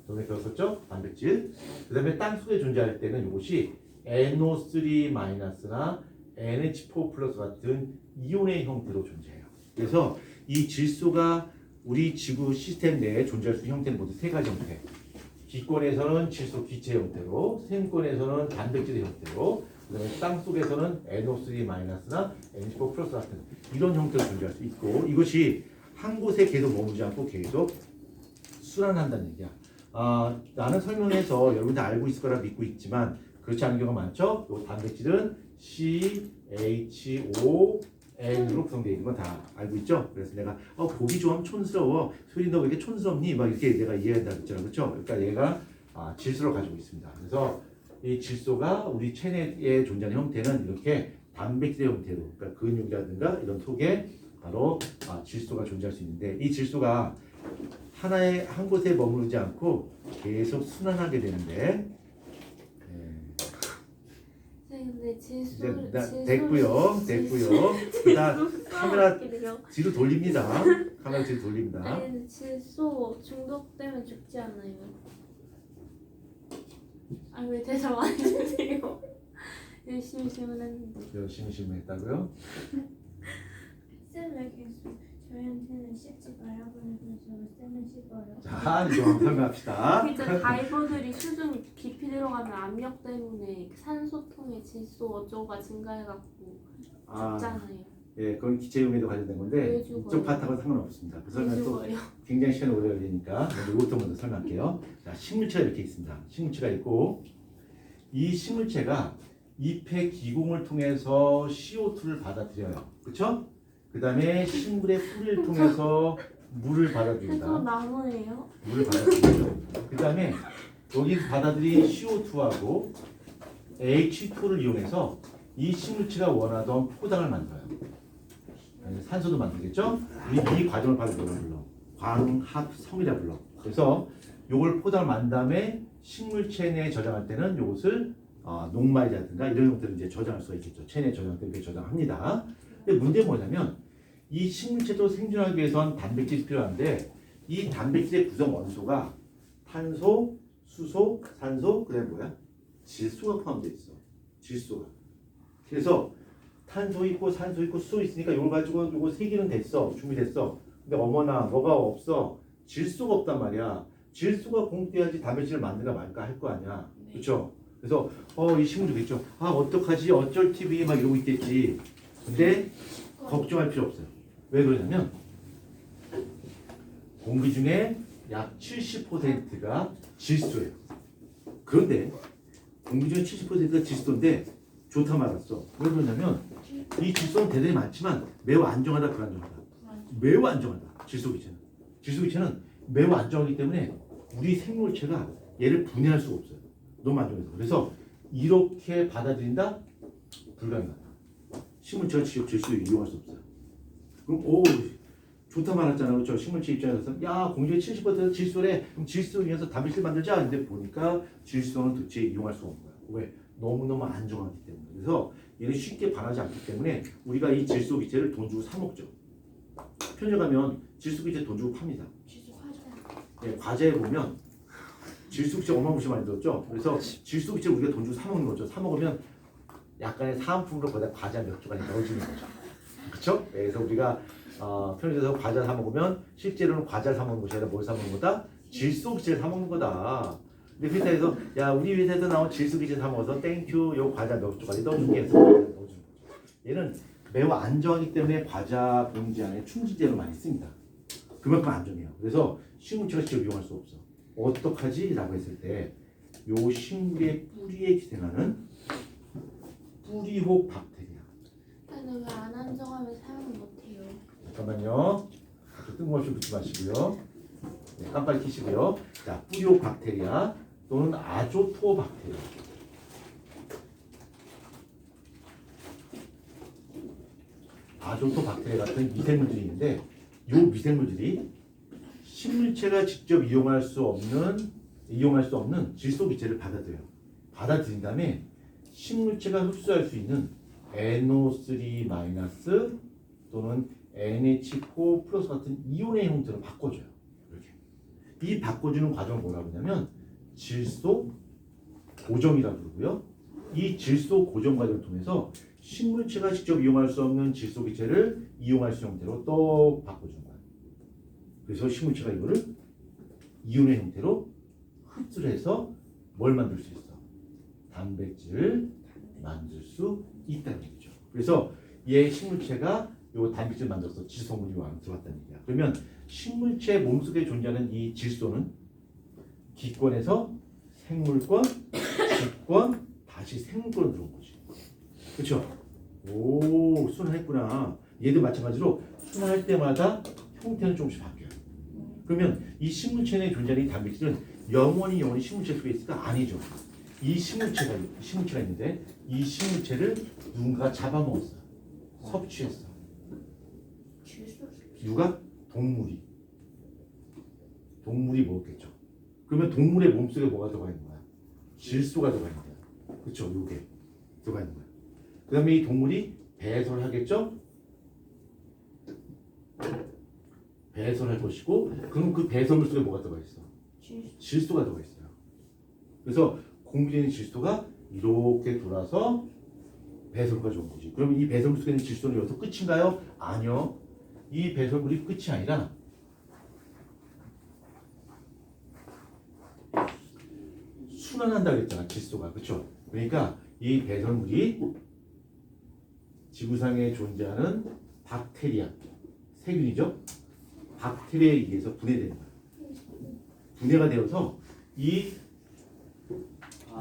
전에 배웠었죠? 단백질. 그 다음에 땅 속에 존재할 때는 이것이 NO3-나 NH4+ 같은 이온의 형태로 존재해요. 그래서 이 질소가 우리 지구 시스템 내에 존재할 수 있는 형태는 모두 세 가지 형태. 기권에서는 질소 기체 형태로, 생권에서는 단백질의 형태로, 그다음에 땅 속에서는 NO3-나 NH4+ 같은 이런 형태로 존재할 수 있고, 이것이 한 곳에 계속 머무르지 않고 계속 순환한다는 얘기야. 나는 설명해서 여러분들 알고 있을 거라 믿고 있지만 그렇지 않은 경우가 많죠. 이 단백질은 CHON으로 구성되어 있는 건 다 알고 있죠. 그래서 내가 보기 좀 촌스러워. 소리 너 왜 이렇게 촌스럽니? 막 이렇게 내가 이해한다 그랬잖아, 그렇죠? 그러니까 얘가 질소를 가지고 있습니다. 그래서 이 질소가 우리 체내에 존재하는 형태는 이렇게 단백질의 형태로, 그러니까 근육이라든가 이런 속에 바로 질소가 존재할 수 있는데, 이 질소가 한 곳에 머무르지 않고 계속 순환하게 되는데, 근데 질소 됐고요. 그다음 카메라 뒤로 돌립니다. 카메라 뒤로 돌립니다. 아니 근데 질소 중독되면 죽지 않나요? 왜 대답 안 해주세요? 열심히 질문했는데. 열심히 질문했다고요? 쌤왜 계속 저희한테는 씻지 말라고 해서 쌤은 씻어요? 자, 이거 한번 설명합시다. 진짜 다이버들이 수중이 깊이 들어가면 압력 때문에 산소통의 질소 어쩌고가 증가해갖고 죽잖아요. 예, 그건 기체용에도 관련된 건데 왜 죽어요? 이쪽 파트하고는 상관없습니다. 그 왜 설명 또 죽어요? 굉장히 시간이 오래 걸리니까 이것도 먼저 설명할게요. 자, 식물체가 이렇게 있습니다. 식물체가 있고, 이 식물체가 잎의 기공을 통해서 CO2를 받아들여요. 그렇죠? 그 다음에 식물의 뿌리를 통해서 물을 그거 받아들인다. 나무예요? 물을 받아들이죠. 그 다음에 여기 받아들인 CO2하고 H2를 이용해서 이 식물체가 원하던 포당을 만들어요. 산소도 만들겠죠? 이 과정을 바로 뭐라 불러? 광합성이라 불러. 그래서 요걸 포장을 만 다음에 식물체 내에 저장할 때는 요것을 녹말이라든가 이런 형태로 이제 저장할 수가 있겠죠. 체내에 저장할 때 이렇게 저장합니다. 근데 문제는 뭐냐면 이 식물체도 생존하기 위해선 단백질이 필요한데, 이 단백질의 구성 원소가 탄소, 수소, 산소, 그다음에 뭐야? 질소가 포함되어 있어. 질소가. 그래서 탄소 있고 산소 있고 수소 있으니까 이걸 가지고 이거 세 개는 됐어. 준비됐어. 근데 어머나 뭐가 없어. 질소가 없단 말이야. 질소가 공급돼야지 단백질을 만들까 말까 할 거 아니야. 그렇죠? 그래서 이 식물도 있죠. 어떡하지? 어쩔 TV 막 이러고 있겠지. 근데 걱정할 필요 없어요. 왜 그러냐면 공기 중에 약 70%가 질소예요. 그런데 공기 중에 70%가 질소인데 좋다 말았어. 왜 그러냐면 이 질소는 대단히 많지만 매우 안정하다, 불안정하다. 매우 안정하다. 질소 기체는 매우 안정하기 때문에 우리 생물체가 얘를 분해할 수가 없어요. 너무 안정해서. 그래서 이렇게 받아들인다? 불가능하다. 식물체가 질소를 이용할 수 없어요. 그럼 좋다 말았잖아. 그렇죠? 식물체 입장에서 야, 공기의 70%가 질소래. 그럼 질소 위해서 단백질 만들자. 근데 보니까 질소는 도대체 이용할 수가 없는 거야. 왜? 너무너무 안정하기 때문에. 그래서 얘는 쉽게 반하지 않기 때문에 우리가 이 질소기체를 돈 주고 사 먹죠. 편의점 가면 질소기체 돈 주고 팝니다. 지수 과자. 네, 과자에 보면 질소기체 어마무시 많이 들었죠. 그래서 질소기체 우리가 돈 주고 사 먹는 거죠. 사 먹으면 약간의 사은품으로 거기다 과자 몇 조각 넣어주는 거죠. 그렇죠? 그래서 우리가 편의점에서 과자 사 먹으면 실제로는 과자를 사 먹는 것이 아니라 뭘 사 먹는 거다? 질소기체를 사 먹는 거다. 근데 회사에서 야 우리 회사에서 나온 질소기체 사 먹어서 땡큐 요 과자 몇 조각이 넣어줄게 해서 넣어주는 거죠. 얘는 매우 안정하기 때문에 과자 봉지 안에 충진제로 많이 씁니다. 그만큼 안정해요. 그래서 식물체가 직접 이용할 수 없어. 어떡하지? 라고 했을 때 요 식물의 뿌리에 기생하는 뿌리혹 박테리아. 근데 왜 안 안정하면 사용을 못해요? 잠깐만요. 뜬금없이 묻지 마시고요. 네, 깜빡이 켜시고요. 자, 뿌리혹 박테리아 또는 아조토박테리아. 아조토박테리아 같은 미생물들이 있는데 이 미생물들이 식물체가 직접 이용할 수 없는 질소기체를 받아들여요. 받아들인 다음에 식물체가 흡수할 수 있는 NO3- 또는 NH4 플러스 같은 이온의 형태로 바꿔줘요. 이렇게. 이 바꿔주는 과정을 뭐라고 하냐면 질소 고정이라고 그러고요. 이 질소 고정 과정을 통해서 식물체가 직접 이용할 수 없는 질소기체를 이용할 수 있는 형태로 또 바꿔주는 거예요. 그래서 식물체가 이거를 이온의 형태로 흡수를 해서 뭘 만들 수 있어? 단백질을 만들 수 있다는 얘기죠. 그래서 얘 식물체가 요 단백질 만들어서 질소성분이 들어왔다는 얘기야. 그러면 식물체 몸속에 존재하는 이 질소는 기권에서 생물권, 직권, 다시 생물권으로 들어온 거지. 그렇죠? 오, 순환했구나. 얘도 마찬가지로 순환할 때마다 형태는 조금씩 바뀌어요. 그러면 이 식물체 내에 존재하는 이 단백질은 영원히 식물체 속에 있을까? 아니죠. 이 식물체가 있는데 이 식물체를 누군가가 잡아먹었어요. 섭취했어. 누가? 동물이 먹었겠죠. 그러면 동물의 몸속에 뭐가 들어가 있는 거야? 질소가 들어가 있는 거야. 그렇죠? 요게 들어가 있는 거야. 그 다음에 이 동물이 배설을 하겠죠? 배설할 것이고, 그럼 그 배설물 속에 뭐가 들어가 있어? 질소가 들어가 있어요. 그래서 공기에 있는 질소가 이렇게 돌아서 배설물까지 온 거지. 그러면 이 배설물 속에 있는 질소는 여기서 끝인가요? 아니요. 이 배설물이 끝이 아니라 순환한다 그랬잖아, 질소가. 그렇죠? 그러니까 이 배설물이 지구상에 존재하는 박테리아, 세균이죠? 박테리아에 의해서 분해되는 거야. 분해가 되어서 이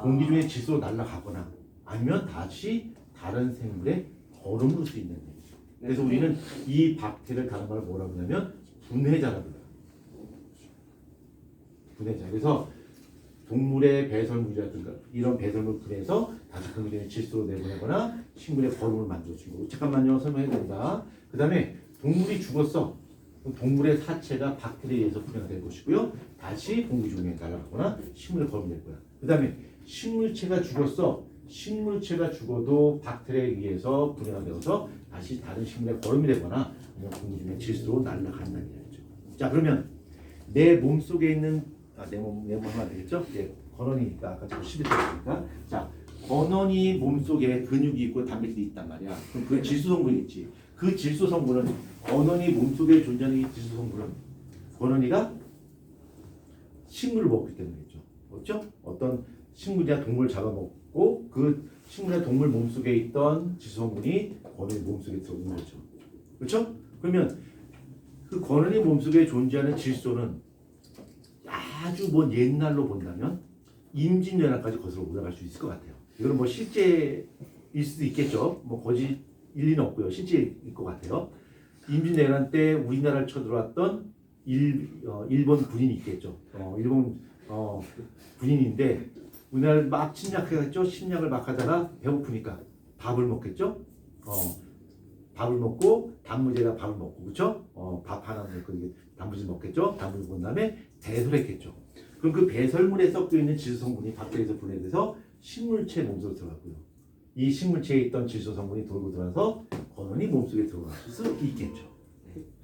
공기 중에 질소로 날아가거나 아니면 다시 다른 생물에 거름을 수 있는 얘기죠. 그래서 우리는 이 박테리아를 다른 말 뭐라고 하냐면 분해자라고 해요. 분해자. 그래서 동물의 배설물이라든가 이런 배설물 분해해서 다시 공기 중에 질소로 내보내거나 식물의 거름을 만들어주는 거고. 잠깐만요. 설명해야 됩니다. 그 다음에 동물이 죽었어. 동물의 사체가 박테리아에 의해서 분해가 될 것이고요. 다시 공기 중에 날아가거나 식물의 거름이 될 거야. 그 다음에 식물체가 죽었어. 식물체가 죽어도 박테리아에 의해서 분해가 되어서 다시 다른 식물의 거름이 되거나 공기 중에 질소로 날아간다는 얘기죠. 자, 그러면 내 몸속에 있는 내 몸 하면 되겠죠? 예, 건원이니까 아까 제가 11대 자, 건원이 몸속에 근육이 있고 단백질이 있단 말이야. 그럼 그 질소 성분이 있지. 그 질소 성분은 건원이 몸속에 존재하는 이 질소 성분은 건원이가 식물을 먹기 때문이죠. 그렇죠? 어떤 식물이나 동물을 잡아먹고 그 식물이나 동물 몸속에 있던 질소 성분이 건원이 몸속에 들어오는 거죠. 그렇죠? 그러면 그 건원이 몸속에 존재하는 질소는 아주 먼 옛날로 본다면 임진왜란까지 거슬러 올라갈 수 있을 것 같아요. 이거는 뭐 실제일 수도 있겠죠. 뭐 거짓 일리는 없고요. 실제일 것 같아요. 임진왜란 때 우리나라를 쳐들어왔던 일본 군인이 있겠죠. 일본 군인인데 우리나라를 막 침략해갔죠. 침략을 막 하다가 배고프니까 밥을 먹겠죠. 밥을 먹고 단무지에다 밥을 먹고 그렇죠? 밥 하나 먹고 단무지 먹겠죠. 단무지 먹은 다음에 배설했겠죠. 그럼 그 배설물에 섞여 있는 질소 성분이 박테리아에서 분해돼서 식물체 몸속으로 들어갔고요. 이 식물체에 있던 질소 성분이 돌고 돌아서 건원이 몸속에 들어갈 수 있겠죠.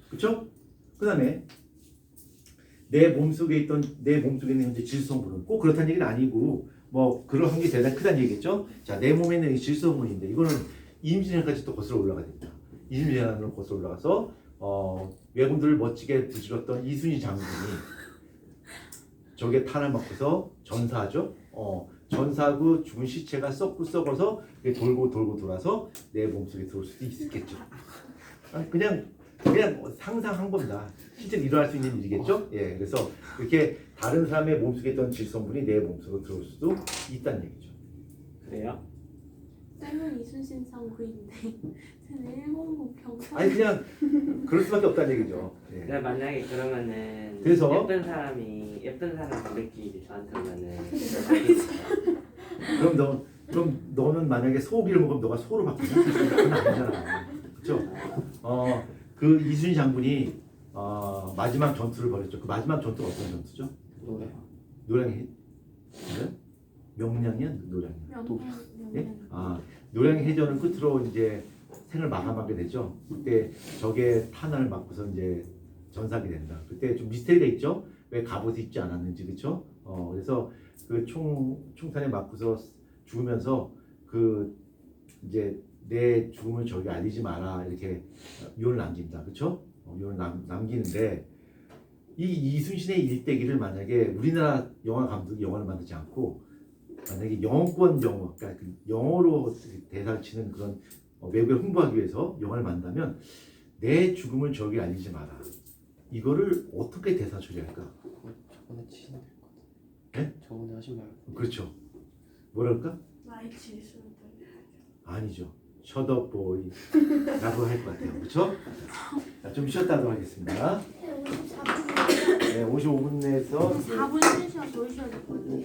그렇죠? 그다음에 내 몸속에 있는 현재 질소 성분은 꼭 그렇다는 얘기는 아니고 뭐 그런 게 대단히 크다는 얘기겠죠. 자, 내 몸에 있는 이 질소 성분인데 이거는 이임진행까지 또 거슬러 올라가야 됩니다. 이임진행으로 거슬러 올라가서 외군들을 멋지게 뒤질렀던 이순신 장군이 적의 탄을 맞고서 전사하죠. 전사하고 죽은 시체가 썩어서 돌고 돌아서 내 몸속에 들어올 수도 있겠죠. 그냥 상상한 겁니다. 실제로 일어날 수 있는 일이겠죠. 예, 그래서 이렇게 다른 사람의 몸속에 있던 질성분이 내 몸속으로 들어올 수도 있다는 얘기죠. 그래요? 쌤은 이순신 장군인데 쟤는 일본군 병사. 아니 그냥 그럴 수밖에 없다는 얘기죠. 예. 그냥 만약에 그러면은 그래서? 예쁜 사람 고백끼리 저한테 오면은 그럼 너는 만약에 소고기를 먹으면 너가 소로 바뀌냐? 그건 아니잖아. 그렇죠? 그 이순신 장군이 마지막 전투를 벌였죠. 그 마지막 전투가 어떤 전투죠? 노량해 명량이야? 노량이야? 예? 노량해 해전을 끝으로 이제 생을 마감하게 되죠. 그때 적의 탄환을 맞고서 이제 전사하게 된다. 그때 좀 미스테리가 있죠. 왜 갑옷을 입지 않았는지, 그렇죠? 그래서 그 총탄에 맞고서 죽으면서 그 이제 내 죽음을 저기 알리지 마라 이렇게 유언을 남긴다, 그렇죠? 유언을 남기는데 이 이순신의 일대기를 만약에 우리나라 영화 감독이 영화를 만들지 않고 만약에 영어권 영어, 그러니까 영어로 대사를 치는 그런 외국에 홍보하기 위해서 영화를 만든다면 내 죽음을 저기 알리지 마라. 이거를 어떻게 대사 처리할까? 저번에 치신 될것 같아요. 네? 저번에 하신 말. 그렇죠. 뭐랄까? 나의 질서를 돌려야죠. 아니죠. Shut up boy 라고 할 것 같아요. 그렇죠? 자, 좀 쉬었다 하도록 하겠습니다. 54분. 네, 55분 내에서 4분 쉬셔 더 쉬어야 될 것 같아요.